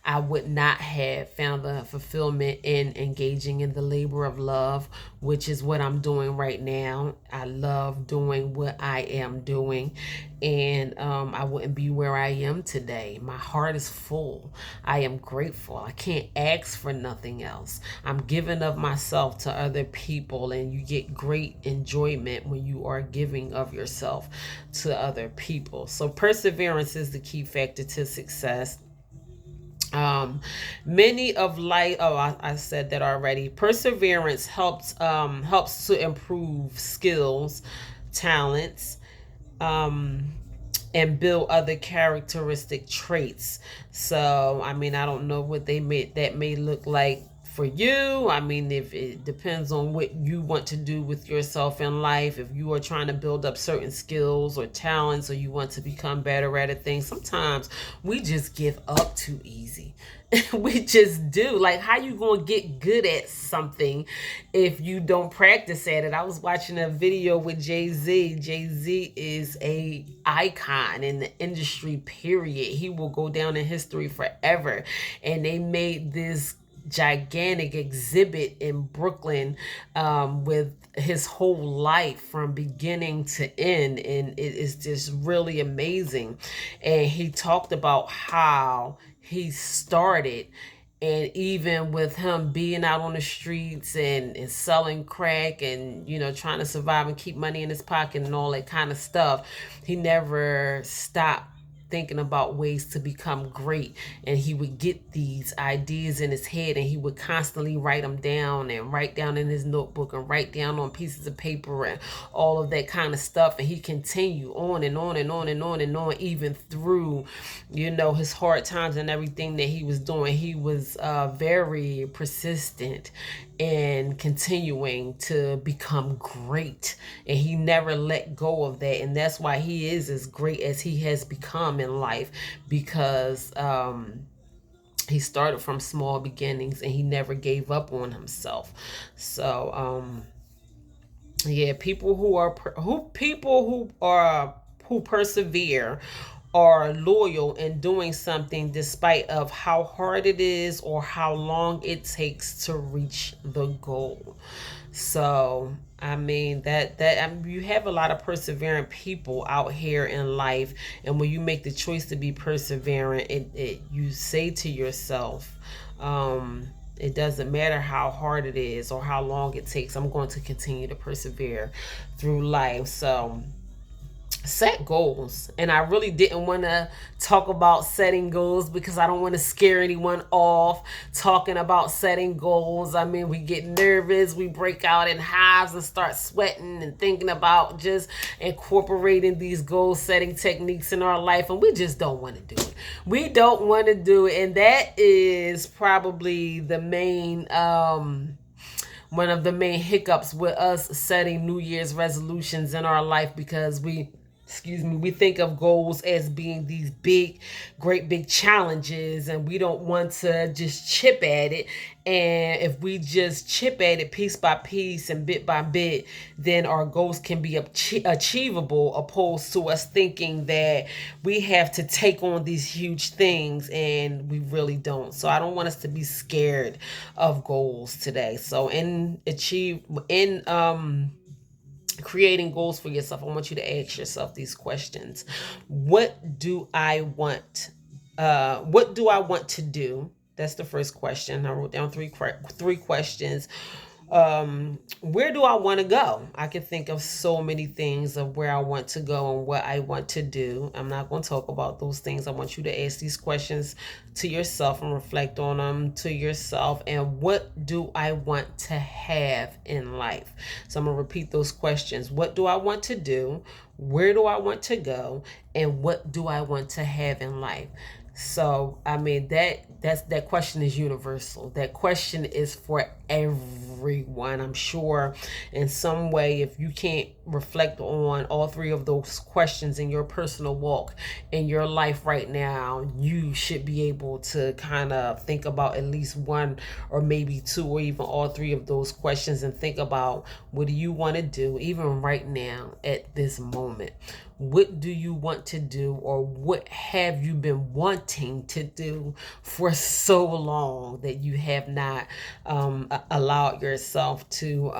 I would not have found the fulfillment in engaging in the labor of love, which is what I'm doing right now. I love doing what I am doing, and I wouldn't be where I am today. My heart is full. I am grateful. I can't ask for nothing else. I'm giving of myself to other people, and you get great enjoyment when you are giving of yourself to other people. So perseverance is the key factor to success. Many of life, I said that already. Perseverance helps to improve skills, talents, and build other characteristic traits. So, I mean, I don't know what that may look like for you. I mean, if it depends on what you want to do with yourself in life, if you are trying to build up certain skills or talents, or you want to become better at a thing, sometimes we just give up too easy. We just do. Like, how you gonna get good at something if you don't practice at it? I was watching a video with Jay-Z. Jay-Z is a icon in the industry, period. He will go down in history forever. And they made this gigantic exhibit in Brooklyn with his whole life from beginning to end, and it is just really amazing. And he talked about how he started, and even with him being out on the streets and selling crack, and trying to survive and keep money in his pocket and all that kind of stuff, he never stopped thinking about ways to become great. And he would get these ideas in his head, and he would constantly write them down, and write down in his notebook, and write down on pieces of paper, and all of that kind of stuff. And he continued on and on and on and on and on, even through his hard times and everything that he was doing. He was very persistent and continuing to become great, and he never let go of that. And that's why he is as great as he has become, become in life, because he started from small beginnings and he never gave up on himself. So yeah, who persevere are loyal in doing something despite of how hard it is or how long it takes to reach the goal. So I mean you have a lot of persevering people out here in life, and when you make the choice to be perseverant, you say to yourself, it doesn't matter how hard it is or how long it takes, I'm going to continue to persevere through life. So set goals. And I really didn't want to talk about setting goals because I don't want to scare anyone off talking about setting goals. I mean, we get nervous, we break out in hives and start sweating and thinking about just incorporating these goal setting techniques in our life, and we just don't want to do it. We don't want to do it. And that is probably the main one of the main hiccups with us setting New Year's resolutions in our life, because we think of goals as being these great big challenges, and we don't want to just chip at it. And if we just chip at it piece by piece and bit by bit, then our goals can be achievable, opposed to us thinking that we have to take on these huge things, and we really don't. So I don't want us to be scared of goals today. So in creating goals for yourself, I want you to ask yourself these questions. What do I want? What do I want to do? That's the first question. I wrote down three questions. Where do I want to go? I can think of so many things of where I want to go and what I want to do. I'm not going to talk about those things. I want you to ask these questions to yourself and reflect on them to yourself. And what do I want to have in life? So I'm going to repeat those questions. What do I want to do? Where do I want to go? And what do I want to have in life? So I mean that question is universal. That question is for everyone. I'm sure in some way, if you can't reflect on all three of those questions in your personal walk in your life right now, you should be able to kind of think about at least one or maybe two or even all three of those questions, and think about, what do you want to do even right now at this moment? What do you want to do, or what have you been wanting to do for so long that you have not allowed yourself to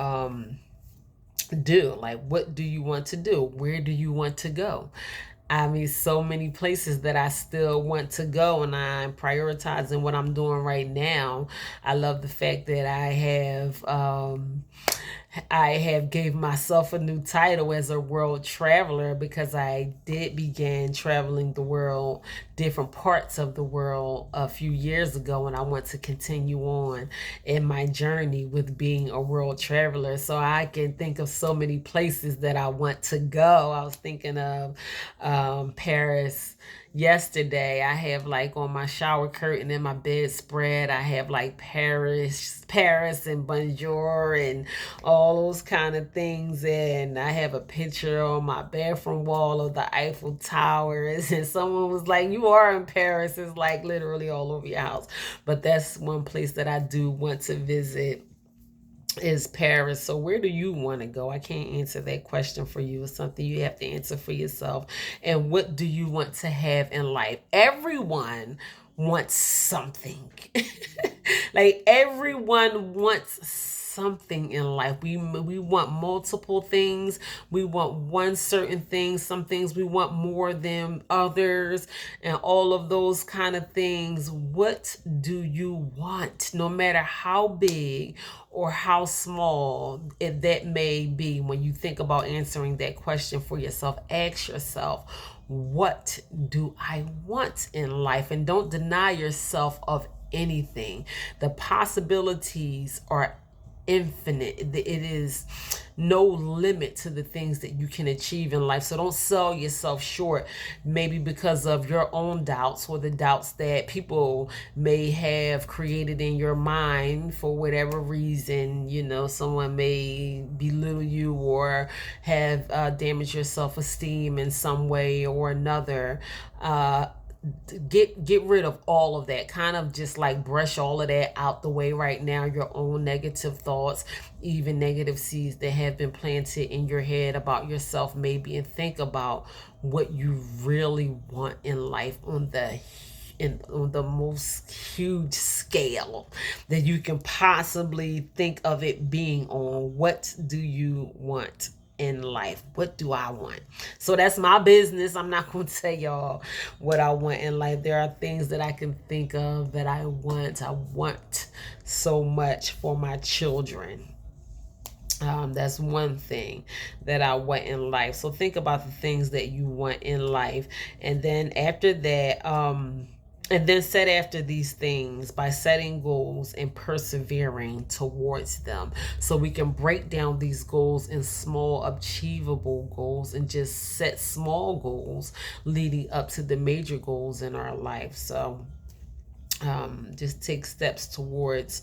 do? Like, what do you want to do? Where do you want to go? I mean, so many places that I still want to go, and I'm prioritizing what I'm doing right now. I love the fact that I have gave myself a new title as a world traveler, because I did begin traveling the world, different parts of the world, a few years ago, and I want to continue on in my journey with being a world traveler. So I can think of so many places that I want to go. I was thinking of Paris yesterday. I have, like, on my shower curtain in my bedspread, I have like Paris and Bonjour and all those kind of things. And I have a picture on my bathroom wall of the Eiffel Tower. And someone was like, "You are in Paris." It's like literally all over your house. But that's one place that I do want to visit, is Paris. So where do you want to go? I can't answer that question for you. It's something you have to answer for yourself. And what do you want to have in life? Everyone wants something. Like, everyone wants something in life. We want multiple things. We want one certain thing. Some things we want more than others, and all of those kind of things. What do you want? No matter how big or how small that may be, when you think about answering that question for yourself, ask yourself, what do I want in life? And don't deny yourself of anything. The possibilities are infinite. It is no limit to the things that you can achieve in life. So don't sell yourself short, maybe because of your own doubts or the doubts that people may have created in your mind for whatever reason. You know, someone may belittle you or have damaged your self-esteem in some way or another. Get rid of all of that. Kind of just like brush all of that out the way right now. Your own negative thoughts, even negative seeds that have been planted in your head about yourself maybe, and think about what you really want in life on the most huge scale that you can possibly think of it being on. What do you want in life? What do I want? So that's my business. I'm not going to tell y'all what I want in life. There are things that I can think of that I want. I want so much for my children. That's one thing that I want in life. So think about the things that you want in life. And then after that, and then set after these things by setting goals and persevering towards them. So we can break down these goals in small, achievable goals and just set small goals leading up to the major goals in our life. So just take steps towards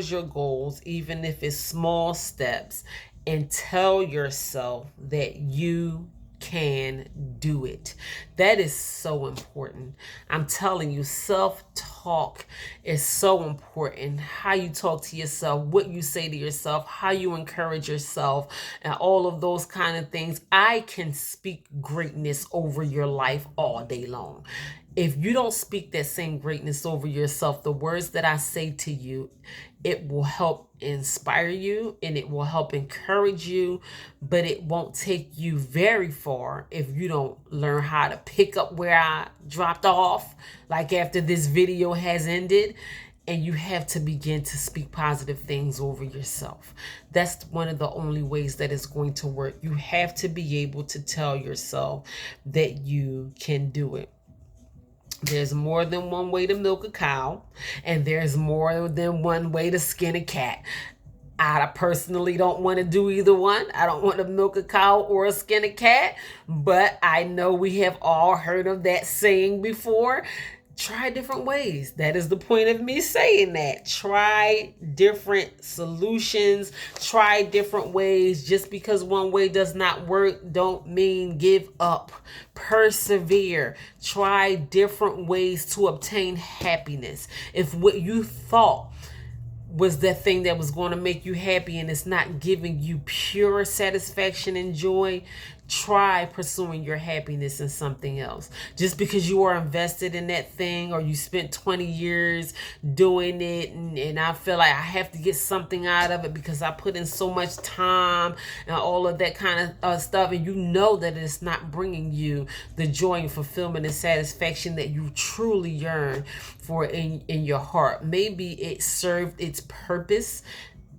your goals, even if it's small steps, and tell yourself that you can do it. That is so important. I'm telling you, self-talk is so important. How you talk to yourself, what you say to yourself, how you encourage yourself, and all of those kind of things. I can speak greatness over your life all day long. If you don't speak that same greatness over yourself, the words that I say to you, it will help inspire you and it will help encourage you, but it won't take you very far if you don't learn how to pick up where I dropped off, like after this video has ended. And you have to begin to speak positive things over yourself. That's one of the only ways that it's going to work. You have to be able to tell yourself that you can do it. There's more than one way to milk a cow, and there's more than one way to skin a cat. I personally don't want to do either one. I don't want to milk a cow or skin a cat, but I know we have all heard of that saying before. Try different ways. That is the point of me saying that. Try different solutions. Try different ways. Just because one way does not work, don't mean give up. Persevere. Try different ways to obtain happiness. If what you thought was that thing that was going to make you happy and it's not giving you pure satisfaction and joy, try pursuing your happiness in something else. Just because you are invested in that thing or you spent 20 years doing it and I feel like I have to get something out of it because I put in so much time and all of that kind of stuff, and you know that it's not bringing you the joy and fulfillment and satisfaction that you truly yearn for in your heart. Maybe it served its purpose,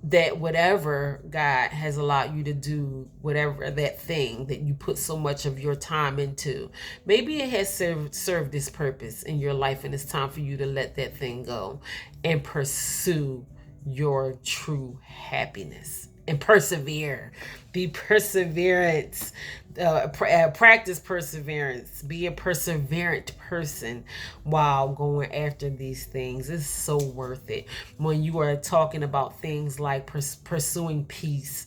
that whatever God has allowed you to do, whatever that thing that you put so much of your time into, maybe it has served its purpose in your life, and it's time for you to let that thing go and pursue your true happiness and persevere. Be perseverance. Practice perseverance. Be a perseverant person while going after these things. It's so worth it. When you are talking about things like pursuing peace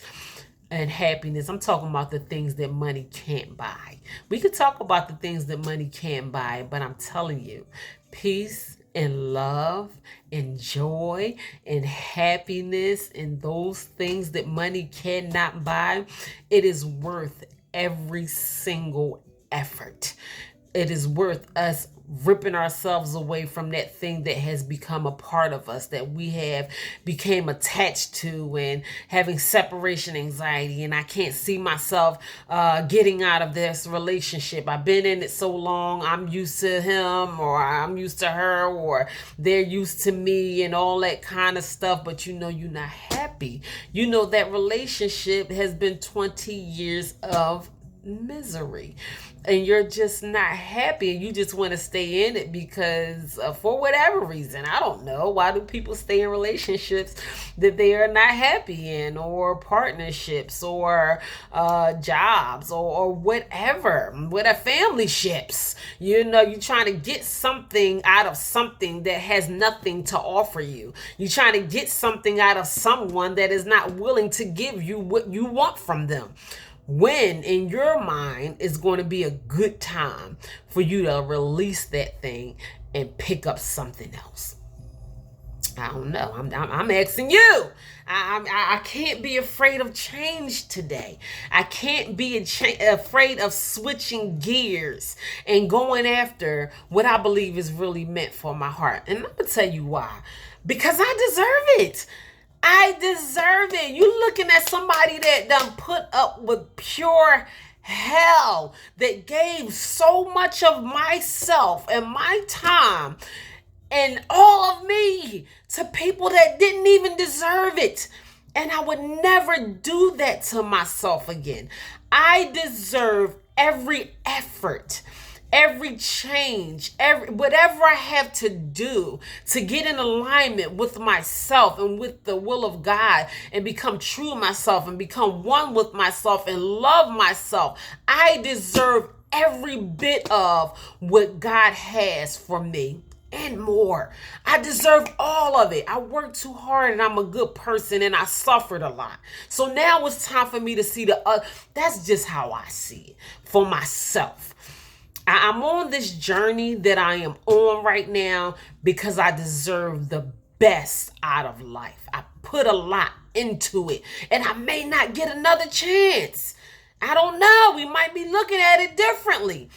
and happiness, I'm talking about the things that money can't buy. We could talk about the things that money can't buy, but I'm telling you, peace and love and joy and happiness and those things that money cannot buy, it is worth every single effort. It is worth us ripping ourselves away from that thing that has become a part of us, that we have became attached to, and having separation anxiety, and I can't see myself getting out of this relationship. I've been in it so long, I'm used to him, or I'm used to her, or they're used to me, and all that kind of stuff, but you know you're not happy. You know that relationship has been 20 years of misery, and you're just not happy, and you just want to stay in it because for whatever reason, I don't know, why do people stay in relationships that they are not happy in, or partnerships, or jobs, or whatever, with a family ships? You know, you're trying to get something out of something that has nothing to offer you. You're trying to get something out of someone that is not willing to give you what you want from them, when in your mind is going to be a good time for you to release that thing and pick up something else. I don't know. I'm asking you. I can't be afraid of change today. I can't be afraid of switching gears and going after what I believe is really meant for my heart. And I'm gonna tell you why. Because I deserve it. I deserve it. You looking at somebody that done put up with pure hell, that gave so much of myself and my time and all of me to people that didn't even deserve it. And I would never do that to myself again. I deserve every effort, every change, whatever I have to do to get in alignment with myself and with the will of God, and become true to myself and become one with myself and love myself. I deserve every bit of what God has for me and more. I deserve all of it. I worked too hard, and I'm a good person, and I suffered a lot. So now it's time for me to see that's just how I see it for myself. I'm on this journey that I am on right now because I deserve the best out of life. I put a lot into it, and I may not get another chance. I don't know. We might be looking at it differently.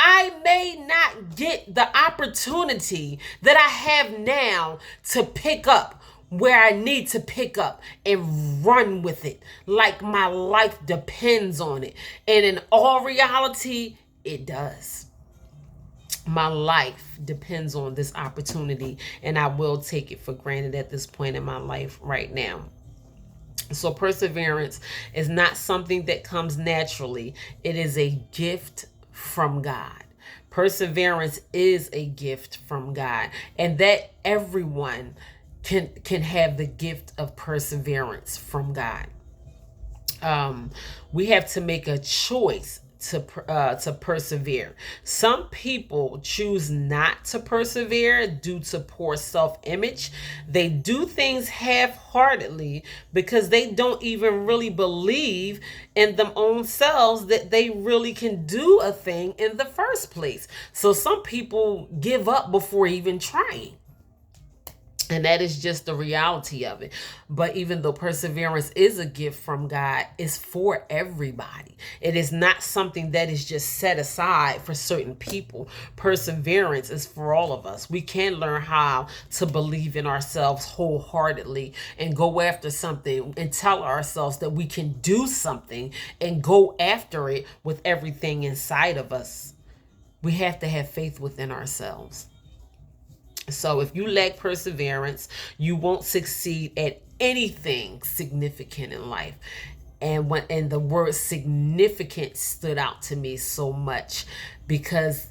I may not get the opportunity that I have now to pick up where I need to pick up and run with it like my life depends on it. And in all reality, it does. My life depends on this opportunity, and I will take it for granted at this point in my life right now. So perseverance is not something that comes naturally. It is a gift from God. Perseverance is a gift from God, and that everyone can have the gift of perseverance from God. We have to make a choice to persevere. Some people choose not to persevere due to poor self-image. They do things half-heartedly because they don't even really believe in them own selves that they really can do a thing in the first place. So some people give up before even trying. And that is just the reality of it. But even though perseverance is a gift from God, it's for everybody. It is not something that is just set aside for certain people. Perseverance is for all of us. We can learn how to believe in ourselves wholeheartedly and go after something and tell ourselves that we can do something and go after it with everything inside of us. We have to have faith within ourselves. So if you lack perseverance, you won't succeed at anything significant in life. And the word significant stood out to me so much because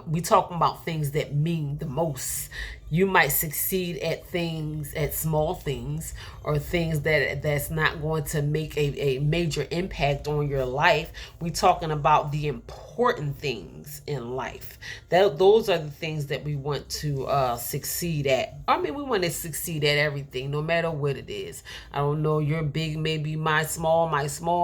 we talking about things that mean the most. You might succeed at things, at small things, or things that's not going to make a major impact on your life. We talking about the important things in life. Those are the things that we want to succeed at. I mean, we want to succeed at everything, no matter what it is. I don't know, your big may be my small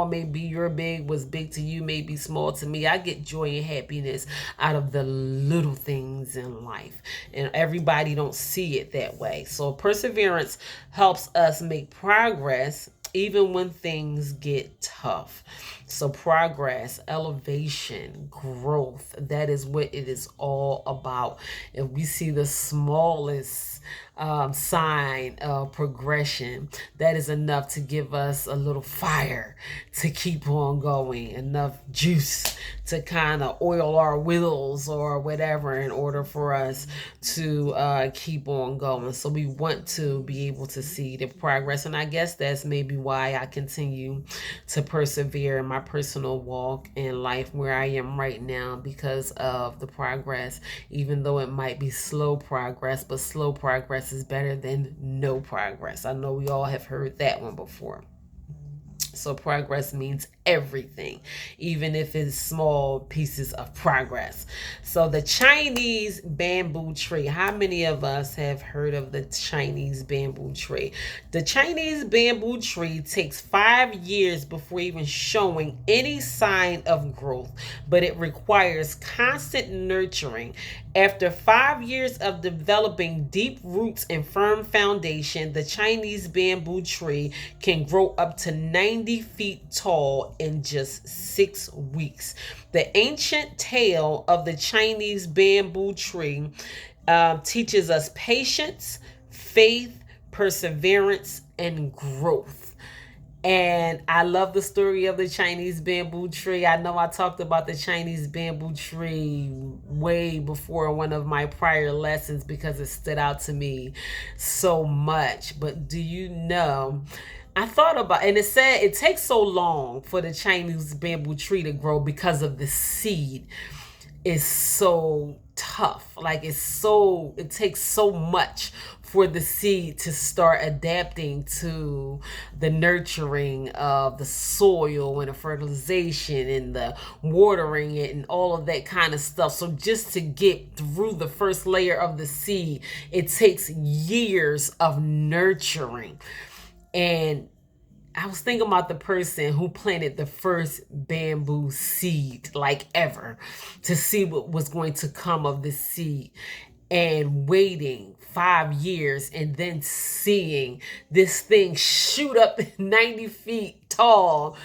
may be your big, what's big to you may be small to me. I get joy and happiness out of the little things in life, and everybody don't see it that way. So perseverance helps us make progress even when things get tough. So progress, elevation, growth, that is what it is all about. If we see the smallest sign of progression. That is enough to give us a little fire to keep on going, enough juice to kind of oil our wheels or whatever in order for us to keep on going. So we want to be able to see the progress. And I guess that's maybe why I continue to persevere in my personal walk in life where I am right now, because of the progress, even though it might be slow progress, but slow progress is better than no progress. I know we all have heard that one before. So progress means everything, even if it's small pieces of progress. So the Chinese bamboo tree. How many of us have heard of the Chinese bamboo tree? The Chinese bamboo tree takes 5 years before even showing any sign of growth, but it requires constant nurturing. After 5 years of developing deep roots and firm foundation, the Chinese bamboo tree can grow up to 90 feet tall in just 6 weeks. The ancient tale of the Chinese bamboo tree teaches us patience, faith, perseverance, and growth. And I love the story of the Chinese bamboo tree. I know I talked about the Chinese bamboo tree way before one of my prior lessons because it stood out to me so much. But do you know, I thought about, and it said it takes so long for the Chinese bamboo tree to grow because of the seed is so tough. Like it takes so much for the seed to start adapting to the nurturing of the soil and the fertilization and the watering it and all of that kind of stuff. So just to get through the first layer of the seed, it takes years of nurturing. And I was thinking about the person who planted the first bamboo seed, like ever, to see what was going to come of this seed, and waiting 5 years and then seeing this thing shoot up 90 feet tall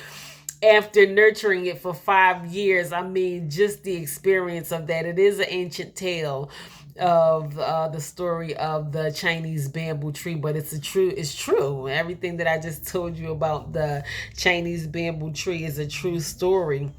after nurturing it for 5 years. I mean, just the experience of that. It is an ancient tale of the story of the Chinese bamboo tree, but it's true. Everything that I just told you about the Chinese bamboo tree is a true story.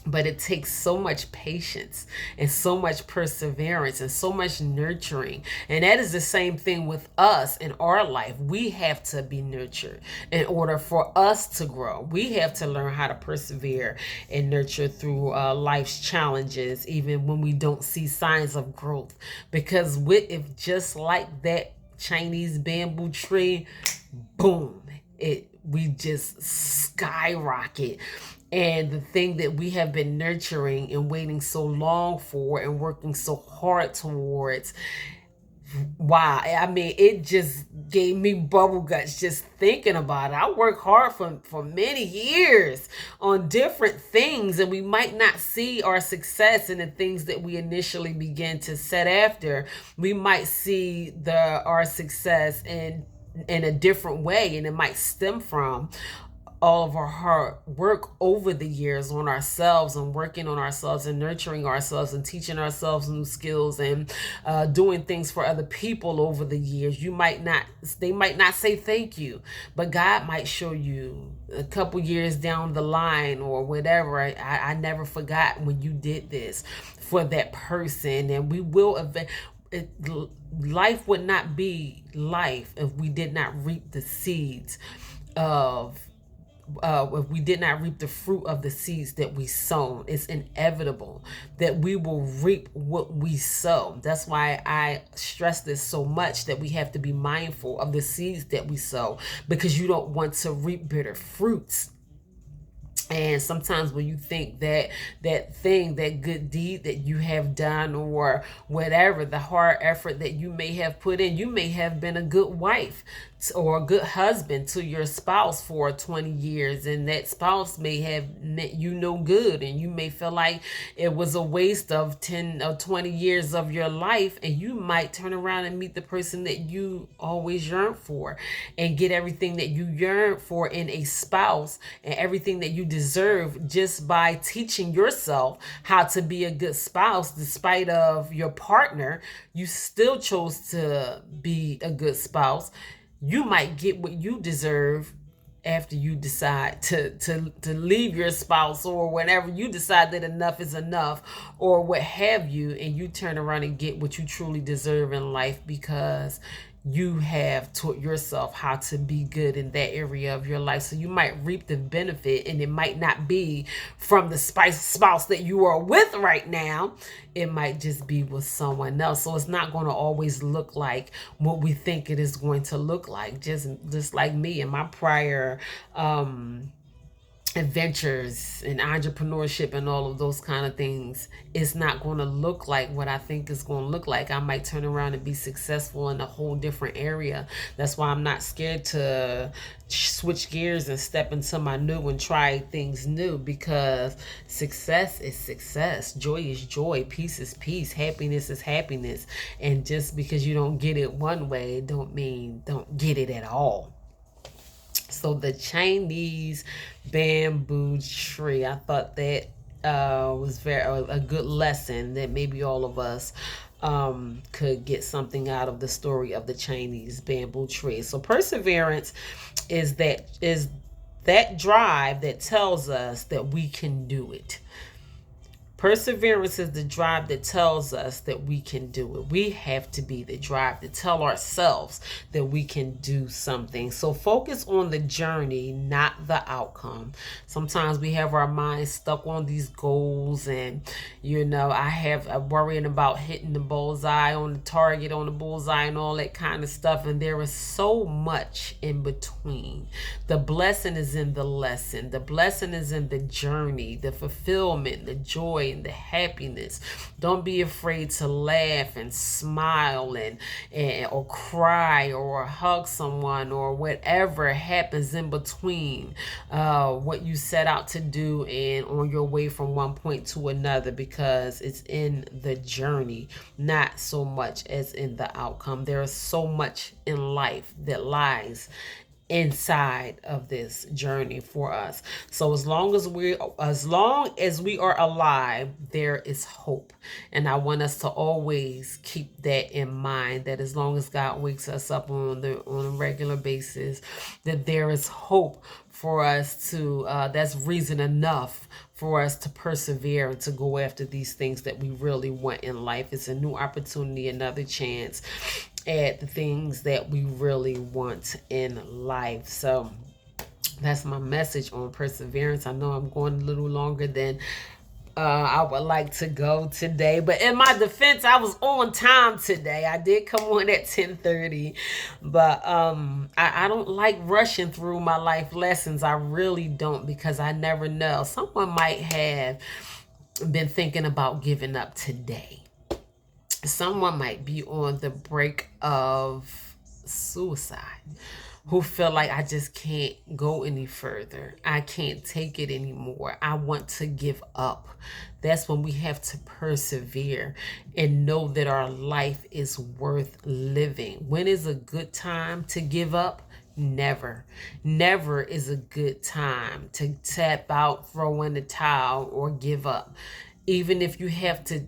But it takes so much patience and so much perseverance and so much nurturing. And that is the same thing with us in our life. We have to be nurtured in order for us to grow. We have to learn how to persevere and nurture through life's challenges, even when we don't see signs of growth. Because if just like that Chinese bamboo tree, boom, we just skyrocket. And the thing that we have been nurturing and waiting so long for and working so hard towards, wow, I mean, it just gave me bubble guts just thinking about it. I worked hard for many years on different things, and we might not see our success in the things that we initially began to set after. We might see our success in a different way, and it might stem from all of our hard work over the years on ourselves and working on ourselves and nurturing ourselves and teaching ourselves new skills and doing things for other people over the years. They might not say thank you, but God might show you a couple years down the line or whatever. I never forgot when you did this for that person. And we will life would not be life if we did not reap the seeds of if we did not reap the fruit of the seeds that we sown. It's inevitable that we will reap what we sow. That's why I stress this so much, that we have to be mindful of the seeds that we sow, because you don't want to reap bitter fruits. And sometimes when you think that good deed that you have done, or whatever, the hard effort that you may have put in, you may have been a good wife or a good husband to your spouse for 20 years, and that spouse may have meant you no good, and you may feel like it was a waste of 10 or 20 years of your life, and you might turn around and meet the person that you always yearned for and get everything that you yearn for in a spouse and everything that you deserve just by teaching yourself how to be a good spouse. Despite of your partner, you still chose to be a good spouse. You might get what you deserve after you decide to leave your spouse, or whenever you decide that enough is enough, or what have you, and you turn around and get what you truly deserve in life because you have taught yourself how to be good in that area of your life. So you might reap the benefit, and it might not be from the spouse that you are with right now. It might just be with someone else. So it's not going to always look like what we think it is going to look like. Just like me and my prior adventures and entrepreneurship and all of those kind of things, it's not going to look like what I think it's going to look like. I might turn around and be successful in a whole different area. That's why I'm not scared to switch gears and step into my new and try things new, because success is success, joy is joy, peace is peace, happiness is happiness. And just because you don't get it one way don't mean don't get it at all. So the Chinese bamboo tree, I thought that was a good lesson that maybe all of us could get something out of the story of the Chinese bamboo tree. So perseverance is that drive that tells us that we can do it. Perseverance is the drive that tells us that we can do it. We have to be the drive to tell ourselves that we can do something. So focus on the journey, not the outcome. Sometimes we have our minds stuck on these goals, and I'm worrying about hitting the bullseye on the target, on the bullseye, and all that kind of stuff. And there is so much in between. The blessing is in the lesson. The blessing is in the journey, the fulfillment, the joy, and the happiness. Don't be afraid to laugh and smile and or cry or hug someone or whatever happens in between what you set out to do and on your way from one point to another, because it's in the journey, not so much as in the outcome. There is so much in life that lies inside of this journey for us. So as long as we are alive, there is hope. And I want us to always keep that in mind, that as long as God wakes us up on a regular basis, that there is hope for us to that's reason enough for us to persevere and to go after these things that we really want in life. It's a new opportunity, another chance at the things that we really want in life. So that's my message on perseverance. I know I'm going a little longer than I would like to go today, but in my defense, I was on time today. I did come on at 10:30, but I don't like rushing through my life lessons. I really don't, because I never know. Someone might have been thinking about giving up today. Someone might be on the brink of suicide, who feel like, I just can't go any further. I can't take it anymore. I want to give up. That's when we have to persevere and know that our life is worth living. When is a good time to give up? Never. Never is a good time to tap out, throw in the towel, or give up. Even if you have to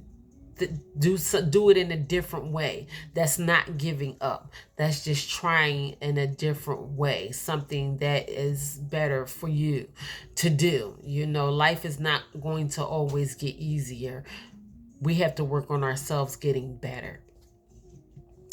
do it in a different way, that's not giving up. That's just trying in a different way, something that is better for you to do. Life is not going to always get easier. We have to work on ourselves getting better.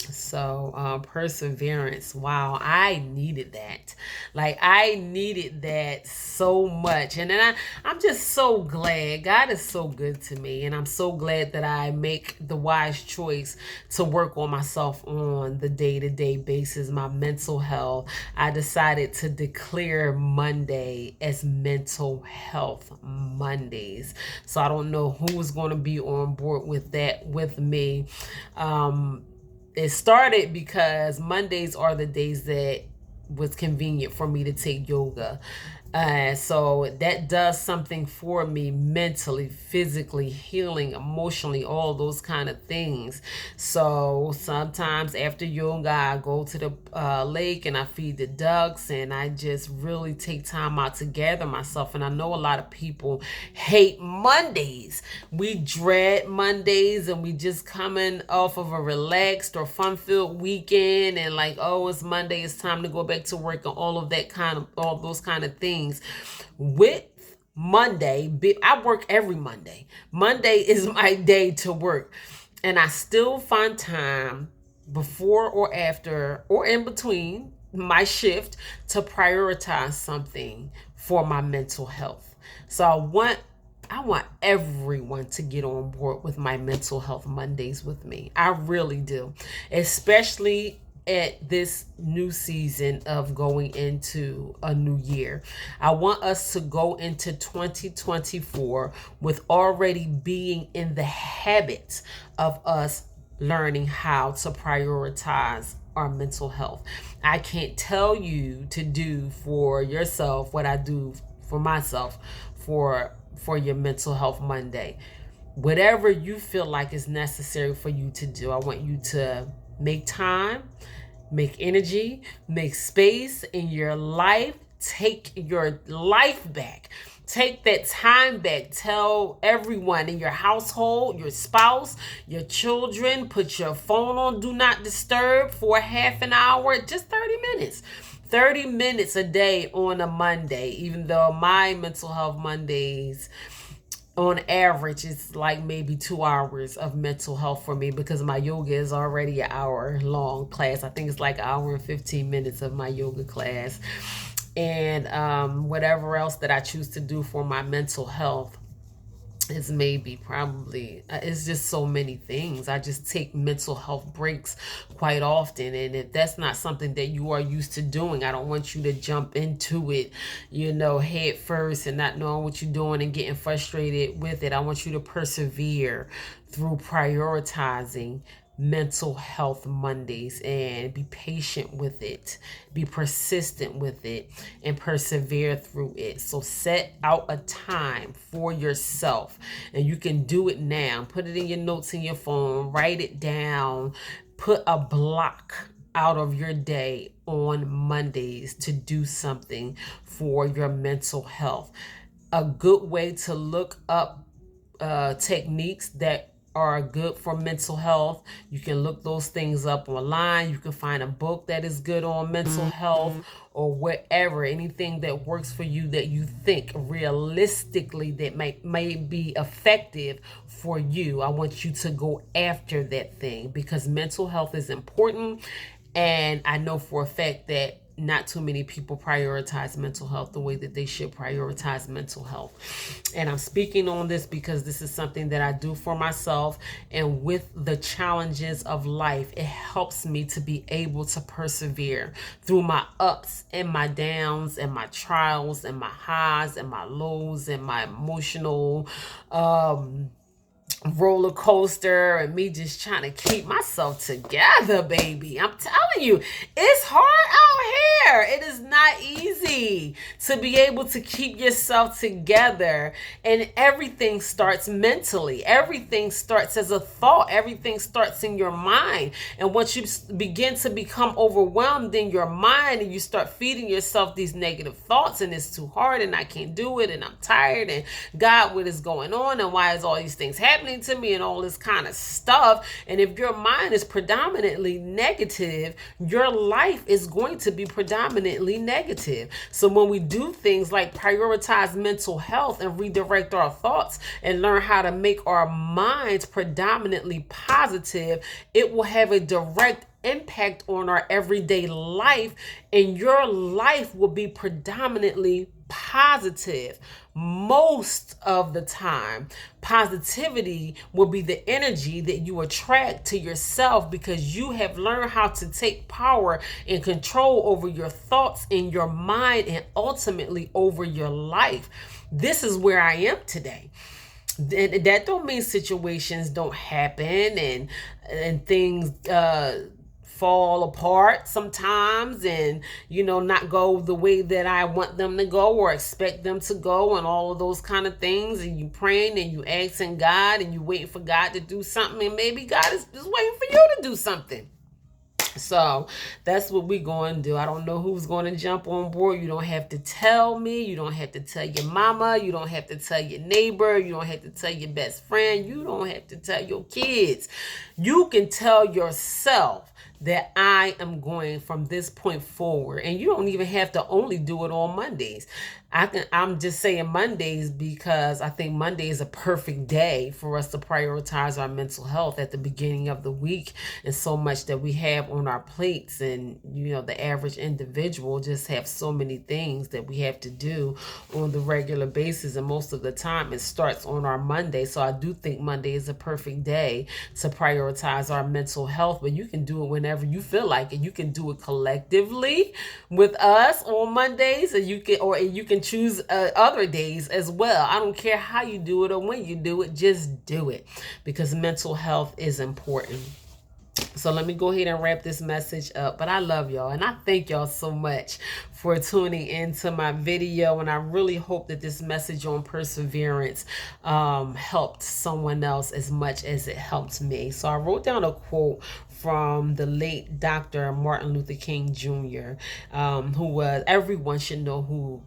So perseverance, wow, I needed that. Like, I needed that so much. And then I'm just so glad. God is so good to me, and I'm so glad that I make the wise choice to work on myself on the day-to-day basis. My mental health, I decided to declare Monday as Mental Health Mondays. So I don't know who's going to be on board with that with me. It started because Mondays are the days that was convenient for me to take yoga. So that does something for me mentally, physically, healing, emotionally, all those kind of things. So sometimes after yoga, I go to the lake and I feed the ducks, and I just really take time out to gather myself. And I know a lot of people hate Mondays. We dread Mondays, and we just coming off of a relaxed or fun-filled weekend, and like, oh, it's Monday, it's time to go back to work, and all those kind of things. With Monday, I work every Monday. Monday is my day to work, and I still find time before or after or in between my shift to prioritize something for my mental health. So I want everyone to get on board with my mental health Mondays with me. I really do, especially at this new season of going into a new year. I want us to go into 2024 with already being in the habit of us learning how to prioritize our mental health. I can't tell you to do for yourself what I do for myself for your mental health Monday. Whatever you feel like is necessary for you to do, I want you to make time, make energy, make space in your life. Take your life back. Take that time back. Tell everyone in your household, your spouse, your children, put your phone on Do Not Disturb for half an hour, just 30 minutes. 30 minutes a day on a Monday, even though my mental health Mondays on average it's like maybe 2 hours of mental health for me, because my yoga is already an hour long class. I think it's like an hour and 15 minutes of my yoga class, and whatever else that I choose to do for my mental health is maybe probably it's just so many things. I just take mental health breaks quite often, and if that's not something that you are used to doing, I don't want you to jump into it, head first and not knowing what you're doing and getting frustrated with it. I want you to persevere through prioritizing mental health Mondays and be patient with it, be persistent with it, and persevere through it. So set out a time for yourself, and you can do it now. Put it in your notes in your phone, write it down, put a block out of your day on Mondays to do something for your mental health. A good way to look up techniques that are good for mental health. You can look those things up online. You can find a book that is good on mental health, or whatever, anything that works for you that you think realistically that may be effective for you. I want you to go after that thing, because mental health is important, and I know for a fact that not too many people prioritize mental health the way that they should prioritize mental health. And I'm speaking on this because this is something that I do for myself, and with the challenges of life, it helps me to be able to persevere through my ups and my downs and my trials and my highs and my lows and my emotional roller coaster, and me just trying to keep myself together, baby. I'm telling you, it's hard out here. It is not easy to be able to keep yourself together, and everything starts mentally. Everything starts as a thought. Everything starts in your mind, and once you begin to become overwhelmed in your mind and you start feeding yourself these negative thoughts, and it's too hard and I can't do it and I'm tired and God, what is going on and why is all these things happening to me and all this kind of stuff. And if your mind is predominantly negative, your life is going to be predominantly negative. So when we do things like prioritize mental health and redirect our thoughts and learn how to make our minds predominantly positive, it will have a direct impact on our everyday life, and your life will be predominantly positive. Most of the time, positivity will be the energy that you attract to yourself, because you have learned how to take power and control over your thoughts in your mind and ultimately over your life. This is where I am today. That don't mean situations don't happen and things fall apart sometimes and, not go the way that I want them to go or expect them to go and all of those kind of things. And you praying and you asking God and you waiting for God to do something. And maybe God is just waiting for you to do something. So that's what we're going to do. I don't know who's going to jump on board. You don't have to tell me. You don't have to tell your mama. You don't have to tell your neighbor. You don't have to tell your best friend. You don't have to tell your kids. You can tell yourself that I am going from this point forward. And you don't even have to only do it on Mondays. I'm just saying Mondays because I think Monday is a perfect day for us to prioritize our mental health at the beginning of the week, and so much that we have on our plates. And the average individual just have so many things that we have to do on the regular basis, and most of the time it starts on our Monday. So I do think Monday is a perfect day to prioritize our mental health, but you can do it whenever you feel like it. You can do it collectively with us on Mondays, and you can choose other days as well. I don't care how you do it or when you do it, just do it, because mental health is important. So let me go ahead and wrap this message up. But I love y'all, and I thank y'all so much for tuning into my video. And I really hope that this message on perseverance helped someone else as much as it helped me. So I wrote down a quote from the late Dr. Martin Luther King Jr., who was, everyone should know who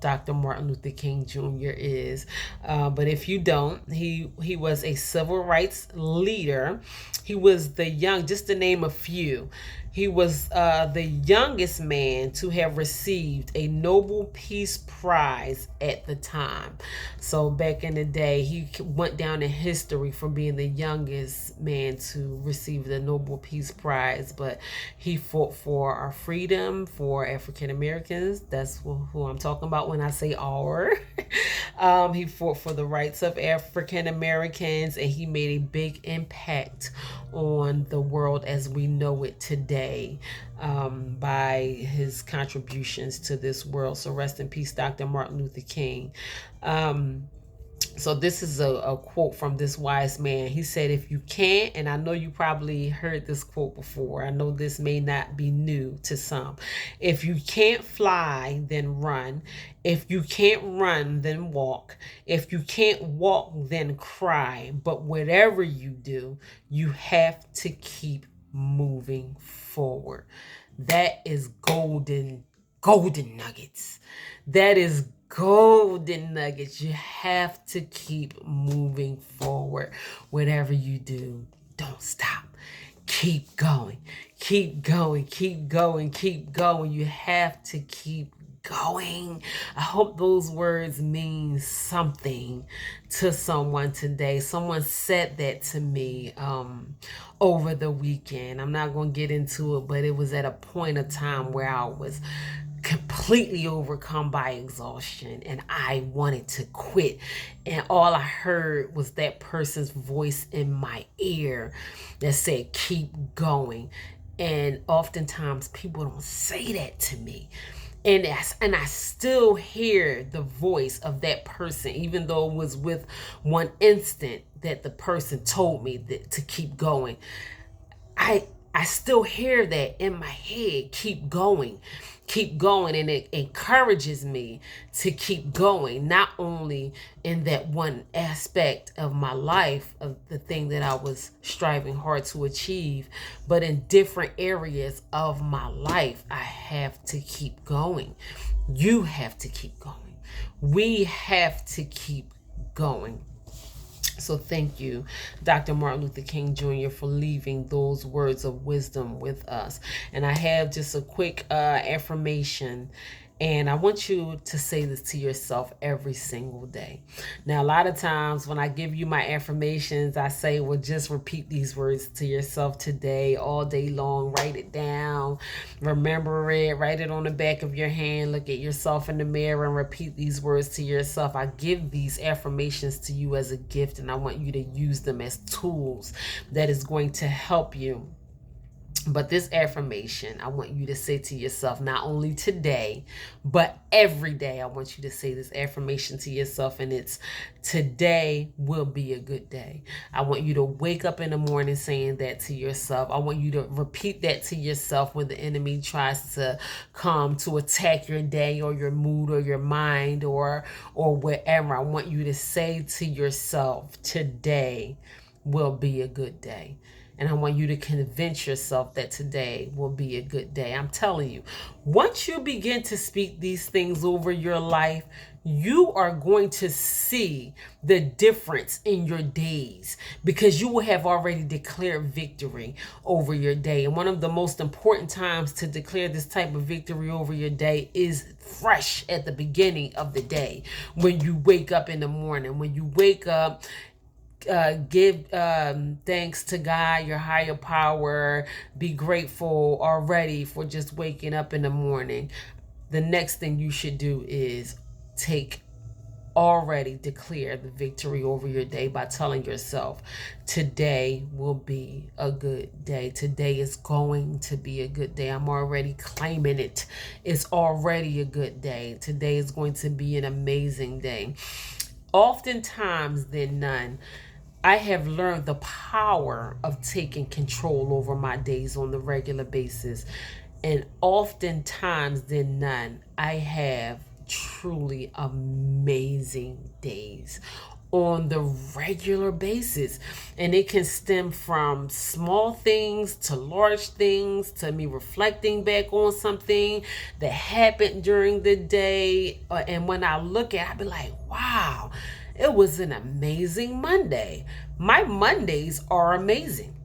Dr. Martin Luther King Jr. is. But if you don't, he was a civil rights leader. He was just to name a few, he was the youngest man to have received a Nobel Peace Prize at the time. So back in the day, he went down in history for being the youngest man to receive the Nobel Peace Prize. But he fought for our freedom, for African Americans. That's who I'm talking about when I say our. He fought for the rights of African Americans, and he made a big impact on the world as we know it today, by his contributions to this world. So rest in peace, Dr. Martin Luther King. So this is a quote from this wise man. He said, if you can't, and I know you probably heard this quote before, I know this may not be new to some. If you can't fly, then run. If you can't run, then walk. If you can't walk, then cry. But whatever you do, you have to keep moving forward. That is golden nuggets. That is golden nuggets. You have to keep moving forward. Whatever you do, don't stop. Keep going. Keep going. Keep going. Keep going. You have to keep going. I hope those words mean something to someone today. Someone said that to me over the weekend. I'm not going to get into it, but it was at a point of time where I was completely overcome by exhaustion and I wanted to quit, and all I heard was that person's voice in my ear that said keep going. And oftentimes people don't say that to me, and I still hear the voice of that person, even though it was with one instant that the person told me that to keep going. I still hear that in my head, keep going, and it encourages me to keep going, not only in that one aspect of my life, of the thing that I was striving hard to achieve, but in different areas of my life. I have to keep going. You have to keep going. We have to keep going. So thank you, Dr. Martin Luther King Jr., for leaving those words of wisdom with us. And I have just a quick affirmation, and I want you to say this to yourself every single day. Now, a lot of times when I give you my affirmations, I say, well, just repeat these words to yourself today, all day long. Write it down, remember it, write it on the back of your hand, look at yourself in the mirror and repeat these words to yourself. I give these affirmations to you as a gift, and I want you to use them as tools that is going to help you But this affirmation, I want you to say to yourself, not only today, but every day. I want you to say this affirmation to yourself, and it's today will be a good day. I want you to wake up in the morning saying that to yourself. I want you to repeat that to yourself when the enemy tries to come to attack your day or your mood or your mind or whatever. I want you to say to yourself, today will be a good day. And I want you to convince yourself that today will be a good day. I'm telling you, once you begin to speak these things over your life, you are going to see the difference in your days because you will have already declared victory over your day. And one of the most important times to declare this type of victory over your day is fresh at the beginning of the day. When you wake up in the morning, when you wake up, give thanks to God, your higher power. Be grateful already for just waking up in the morning. The next thing you should do is already declare the victory over your day by telling yourself, today will be a good day. Today is going to be a good day. I'm already claiming it. It's already a good day. Today is going to be an amazing day. Oftentimes than none, I have learned the power of taking control over my days on the regular basis. And oftentimes than none, I have truly amazing days on the regular basis. And it can stem from small things to large things to me reflecting back on something that happened during the day. And when I look at it, I be like, wow, it was an amazing Monday. My Mondays are amazing.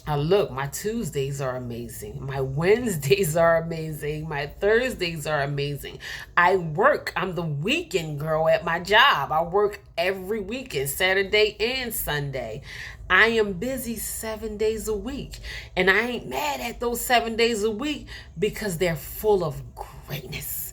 Look, my Tuesdays are amazing. My Wednesdays are amazing. My Thursdays are amazing. I work. I'm the weekend girl at my job. I work every weekend, Saturday and Sunday. I am busy 7 days a week. And I ain't mad at those 7 days a week because they're full of greatness.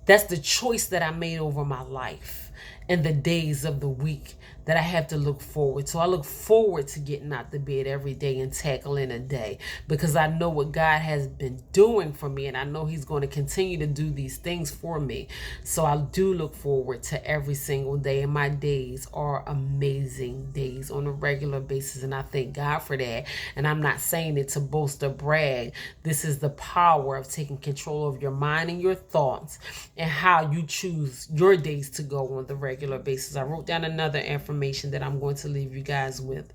That's the choice that I made over my life and the days of the week that I have to look forward to. I look forward to getting out the bed every day and tackling a day because I know what God has been doing for me and I know he's going to continue to do these things for me. So I do look forward to every single day, and my days are amazing days on a regular basis, and I thank God for that. And I'm not saying it to boast or brag. This is the power of taking control of your mind and your thoughts and how you choose your days to go on the regular basis. I wrote down another information that I'm going to leave you guys with.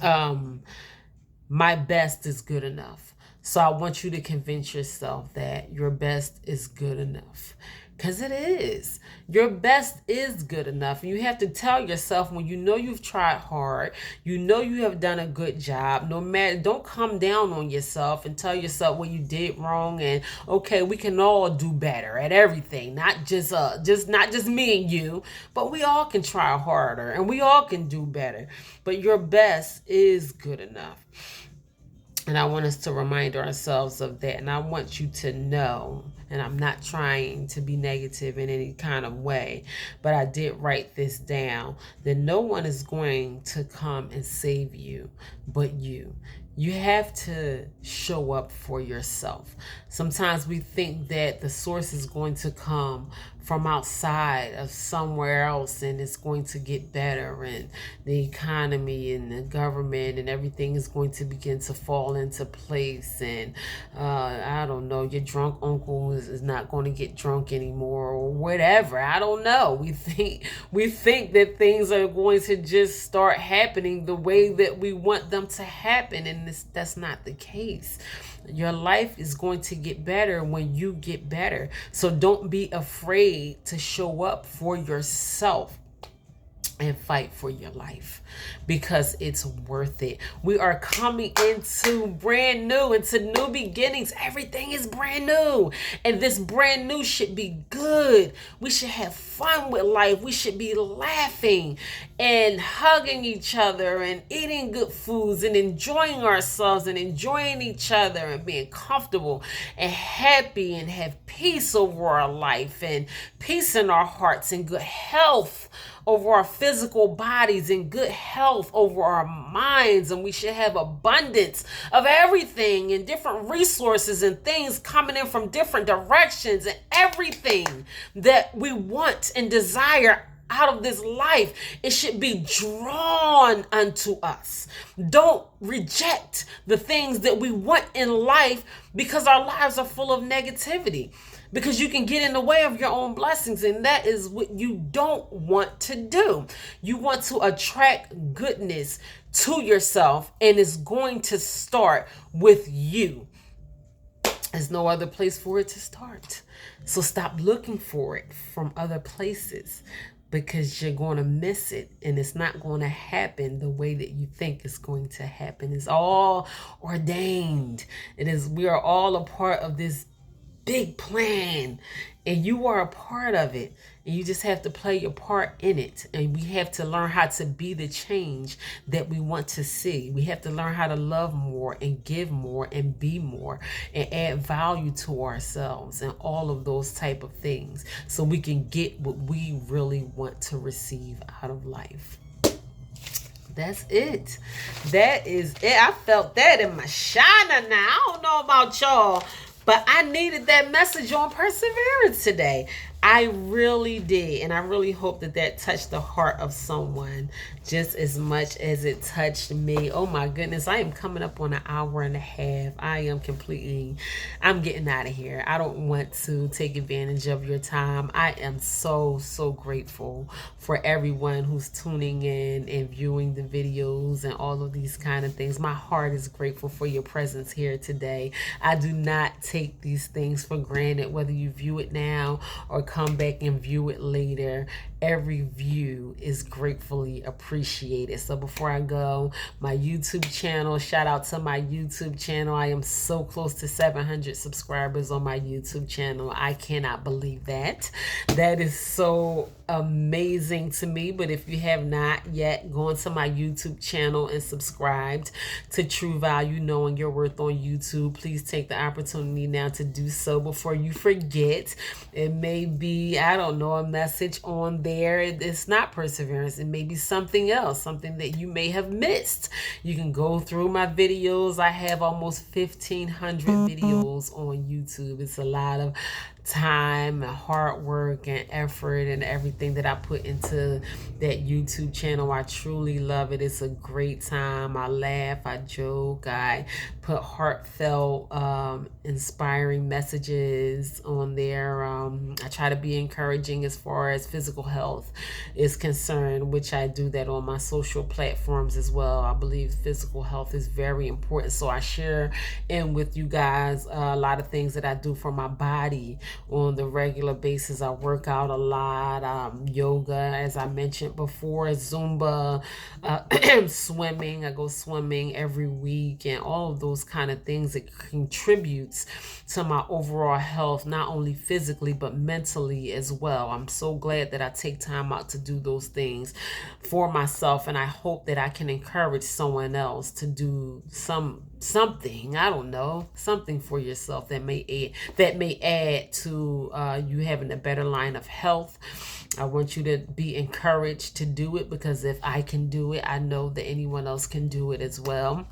My best is good enough. So I want you to convince yourself that your best is good enough. Because it is. Your best is good enough. You have to tell yourself when you know you've tried hard, you know you have done a good job, no matter, don't come down on yourself and tell yourself what you did wrong and okay, we can all do better at everything. Not just me and you, but we all can try harder and we all can do better. But your best is good enough. And I want us to remind ourselves of that. And I want you to know, and I'm not trying to be negative in any kind of way, but I did write this down, that no one is going to come and save you but you. You have to show up for yourself. Sometimes we think that the source is going to come from outside of somewhere else and it's going to get better, and the economy and the government and everything is going to begin to fall into place, and I don't know, your drunk uncle is not going to get drunk anymore or whatever. I don't know. We think that things are going to just start happening the way that we want them to happen, and that's not the case. Your life is going to get better when you get better. So don't be afraid to show up for yourself and fight for your life, because it's worth it. We are coming into new beginnings. Everything is brand new, and this brand new should be good. We should have fun with life. We should be laughing and hugging each other and eating good foods and enjoying ourselves and enjoying each other and being comfortable and happy and have peace over our life and peace in our hearts and good health over our physical bodies and good health over our minds. And we should have abundance of everything and different resources and things coming in from different directions, and everything that we want and desire out of this life, it should be drawn unto us. Don't reject the things that we want in life because our lives are full of negativity, because you can get in the way of your own blessings, and that is what you don't want to do. You want to attract goodness to yourself, and it's going to start with you. There's no other place for it to start. So stop looking for it from other places, because you're going to miss it, and it's not going to happen the way that you think it's going to happen. It's all ordained. We are all a part of this big plan, and you are a part of it, and you just have to play your part in it. And we have to learn how to be the change that we want to see. We have to learn how to love more and give more and be more and add value to ourselves and all of those type of things, so we can get what we really want to receive out of life. That's it. That is it. I felt that in my shana now. I don't know about y'all, but I needed that message on perseverance today. I really did. And I really hope that that touched the heart of someone just as much as it touched me. Oh my goodness. I am coming up on an hour and a half. I'm getting out of here. I don't want to take advantage of your time. I am so grateful for everyone who's tuning in and viewing the videos and all of these kind of things. My heart is grateful for your presence here today. I do not take these things for granted, whether you view it now or come back and view it later. Every view is gratefully appreciated. So before I go, my YouTube channel, shout out to my YouTube channel. I am so close to 700 subscribers on my YouTube channel. I cannot believe that. That is so amazing to me. But if you have not yet gone to my YouTube channel and subscribed to True Value Knowing Your Worth on YouTube, please take the opportunity now to do so before you forget. It may be, I don't know, a message on there. It's not perseverance. It may be something else, something that you may have missed. You can go through my videos. I have almost 1,500 videos on YouTube. It's a lot of time and hard work and effort and everything that I put into that YouTube channel. I truly love it. It's a great time. I laugh, I joke, I put heartfelt, inspiring messages on there. I try to be encouraging as far as physical health is concerned, which I do that on my social platforms as well. I believe physical health is very important. So I share in with you guys a lot of things that I do for my body on the regular basis. I work out a lot, yoga, as I mentioned before, Zumba, swimming. I go swimming every week, and all of those kind of things that contributes to my overall health, not only physically but mentally as well. I'm so glad that I take time out to do those things for myself, and I hope that I can encourage someone else to do something, I don't know, something for yourself that may add to you having a better line of health. I want you to be encouraged to do it, because if I can do it, I know that anyone else can do it as well.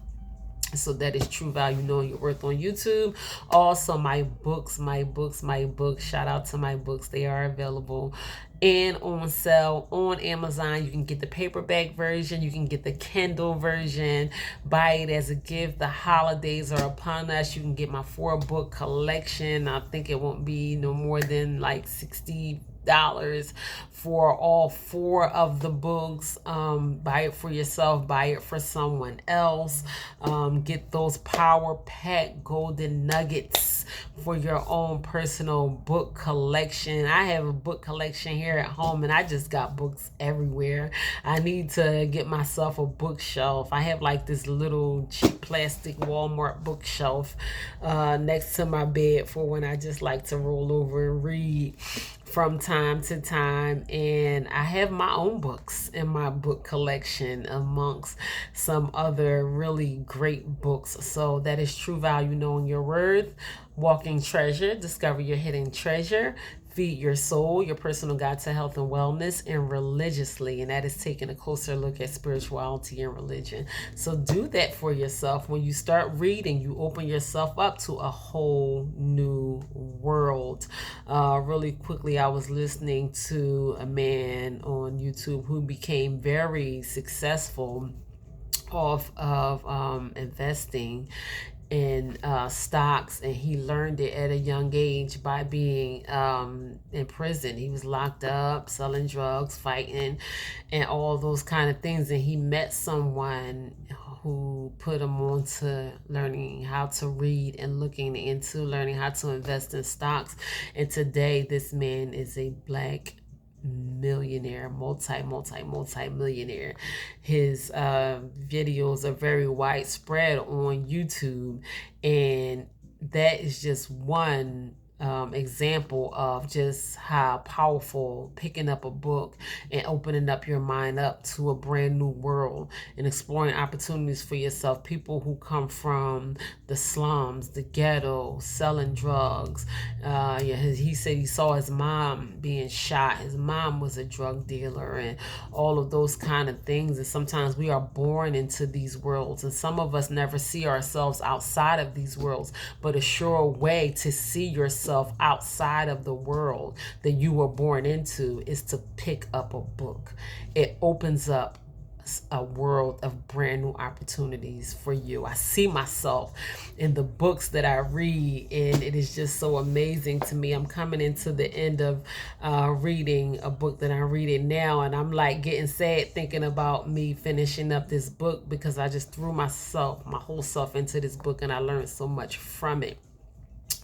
So that is True Value Knowing Your Worth on YouTube. Also, my books. Shout out to my books. They are available and on sale on Amazon. You can get the paperback version. You can get the Kindle version. Buy it as a gift. The holidays are upon us. You can get my 4-book collection. I think it won't be no more than like $60 for all 4 of the books. Buy it for yourself, buy it for someone else. Get those power pack golden nuggets for your own personal book collection. I have a book collection here at home, and I just got books everywhere. I need to get myself a bookshelf. I have like this little cheap plastic Walmart bookshelf next to my bed for when I just like to roll over and read from time to time. And I have my own books in my book collection amongst some other really great books. So that is True Value Knowing Your Worth, Walking Treasure, Discover Your Hidden Treasure, feed your soul, your personal guide to health and wellness, and religiously. And that is taking a closer look at spirituality and religion. So do that for yourself. When you start reading, you open yourself up to a whole new world. Really quickly, I was listening to a man on YouTube who became very successful off of investing in stocks, and he learned it at a young age by being in prison. He was locked up selling drugs, fighting, and all those kind of things, and he met someone who put him on to learning how to read and looking into learning how to invest in stocks. And today this man is a black millionaire, multi millionaire. His videos are very widespread on YouTube, and that is just one example of just how powerful picking up a book and opening up your mind up to a brand new world and exploring opportunities for yourself. People who come from the slums, the ghetto, selling drugs. He said he saw his mom being shot. His mom was a drug dealer and all of those kind of things. And sometimes we are born into these worlds, and some of us never see ourselves outside of these worlds. But a sure way to see yourself outside of the world that you were born into is to pick up a book. It opens up a world of brand new opportunities for you. I see myself in the books that I read, and it is just so amazing to me. I'm coming into the end of reading a book that I'm reading now, and I'm like getting sad thinking about me finishing up this book because I just threw my whole self into this book, and I learned so much from it.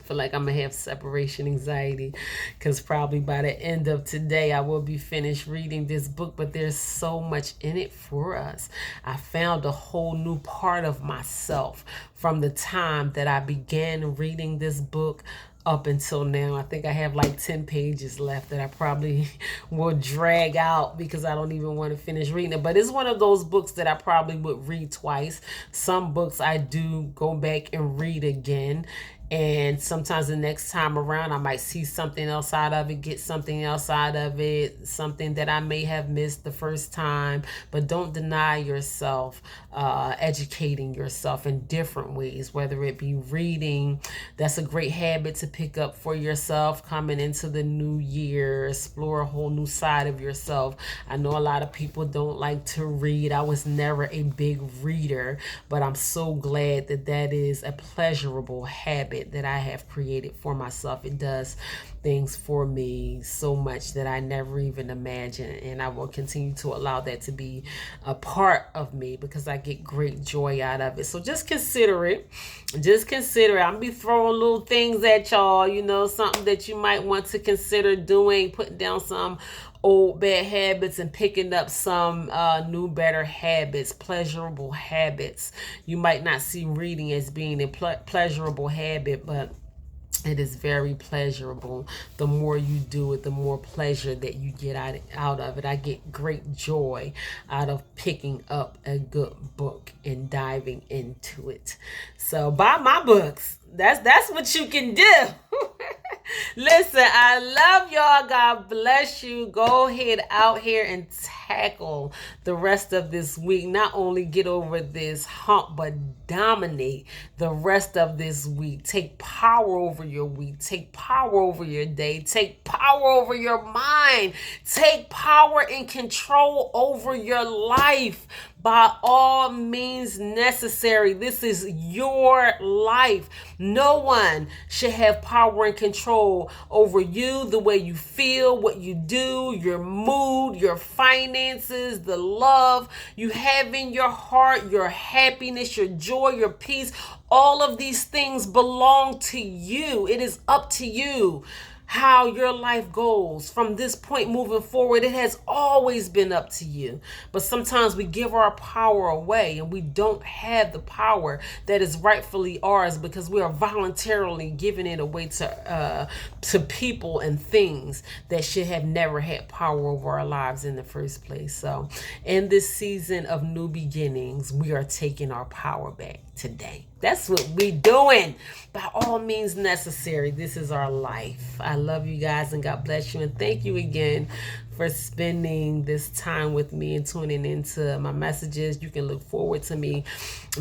Feel like I'm gonna have separation anxiety because probably by the end of today I will be finished reading this book, but there's so much in it for us. I found a whole new part of myself from the time that I began reading this book up until now. I think I have like 10 pages left that I probably will drag out because I don't even want to finish reading it. But it's one of those books that I probably would read twice. Some books I do go back and read again. And sometimes the next time around, I might see something else out of it, get something else out of it, something that I may have missed the first time. But don't deny yourself educating yourself in different ways, whether it be reading. That's a great habit to pick up for yourself coming into the new year. Explore a whole new side of yourself. I know a lot of people don't like to read. I was never a big reader, but I'm so glad that that is a pleasurable habit that I have created for myself. It does things for me so much that I never even imagined, and I will continue to allow that to be a part of me because I get great joy out of it. So just consider it. Just consider it. I'm be throwing little things at y'all, something that you might want to consider doing, putting down some old bad habits and picking up some new better habits, pleasurable habits. You might not see reading as being a pleasurable habit, but it is very pleasurable. The more you do it, the more pleasure that you get out of it. I get great joy out of picking up a good book and diving into it. So buy my books. That's what you can do. Listen, I love y'all. God bless you. Go ahead out here and tackle the rest of this week. Not only get over this hump, but dominate the rest of this week. Take power over your week. Take power over your day. Take power over your mind. Take power and control over your life. By all means necessary. This is your life. No one should have power and control over you, the way you feel, what you do, your mood, your finances, the love you have in your heart, your happiness, your joy, your peace. All of these things belong to you. It is up to you how your life goes from this point moving forward. It has always been up to you. But sometimes we give our power away and we don't have the power that is rightfully ours because we are voluntarily giving it away to people and things that should have never had power over our lives in the first place. So in this season of new beginnings, we are taking our power back today. That's what we doing. By all means necessary. This is our life. I love you guys and God bless you. And thank you again for spending this time with me and tuning into my messages. You can look forward to me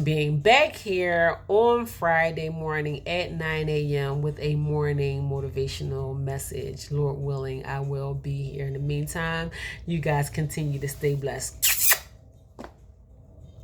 being back here on Friday morning at 9 a.m. with a morning motivational message. Lord willing, I will be here. In the meantime, you guys continue to stay blessed.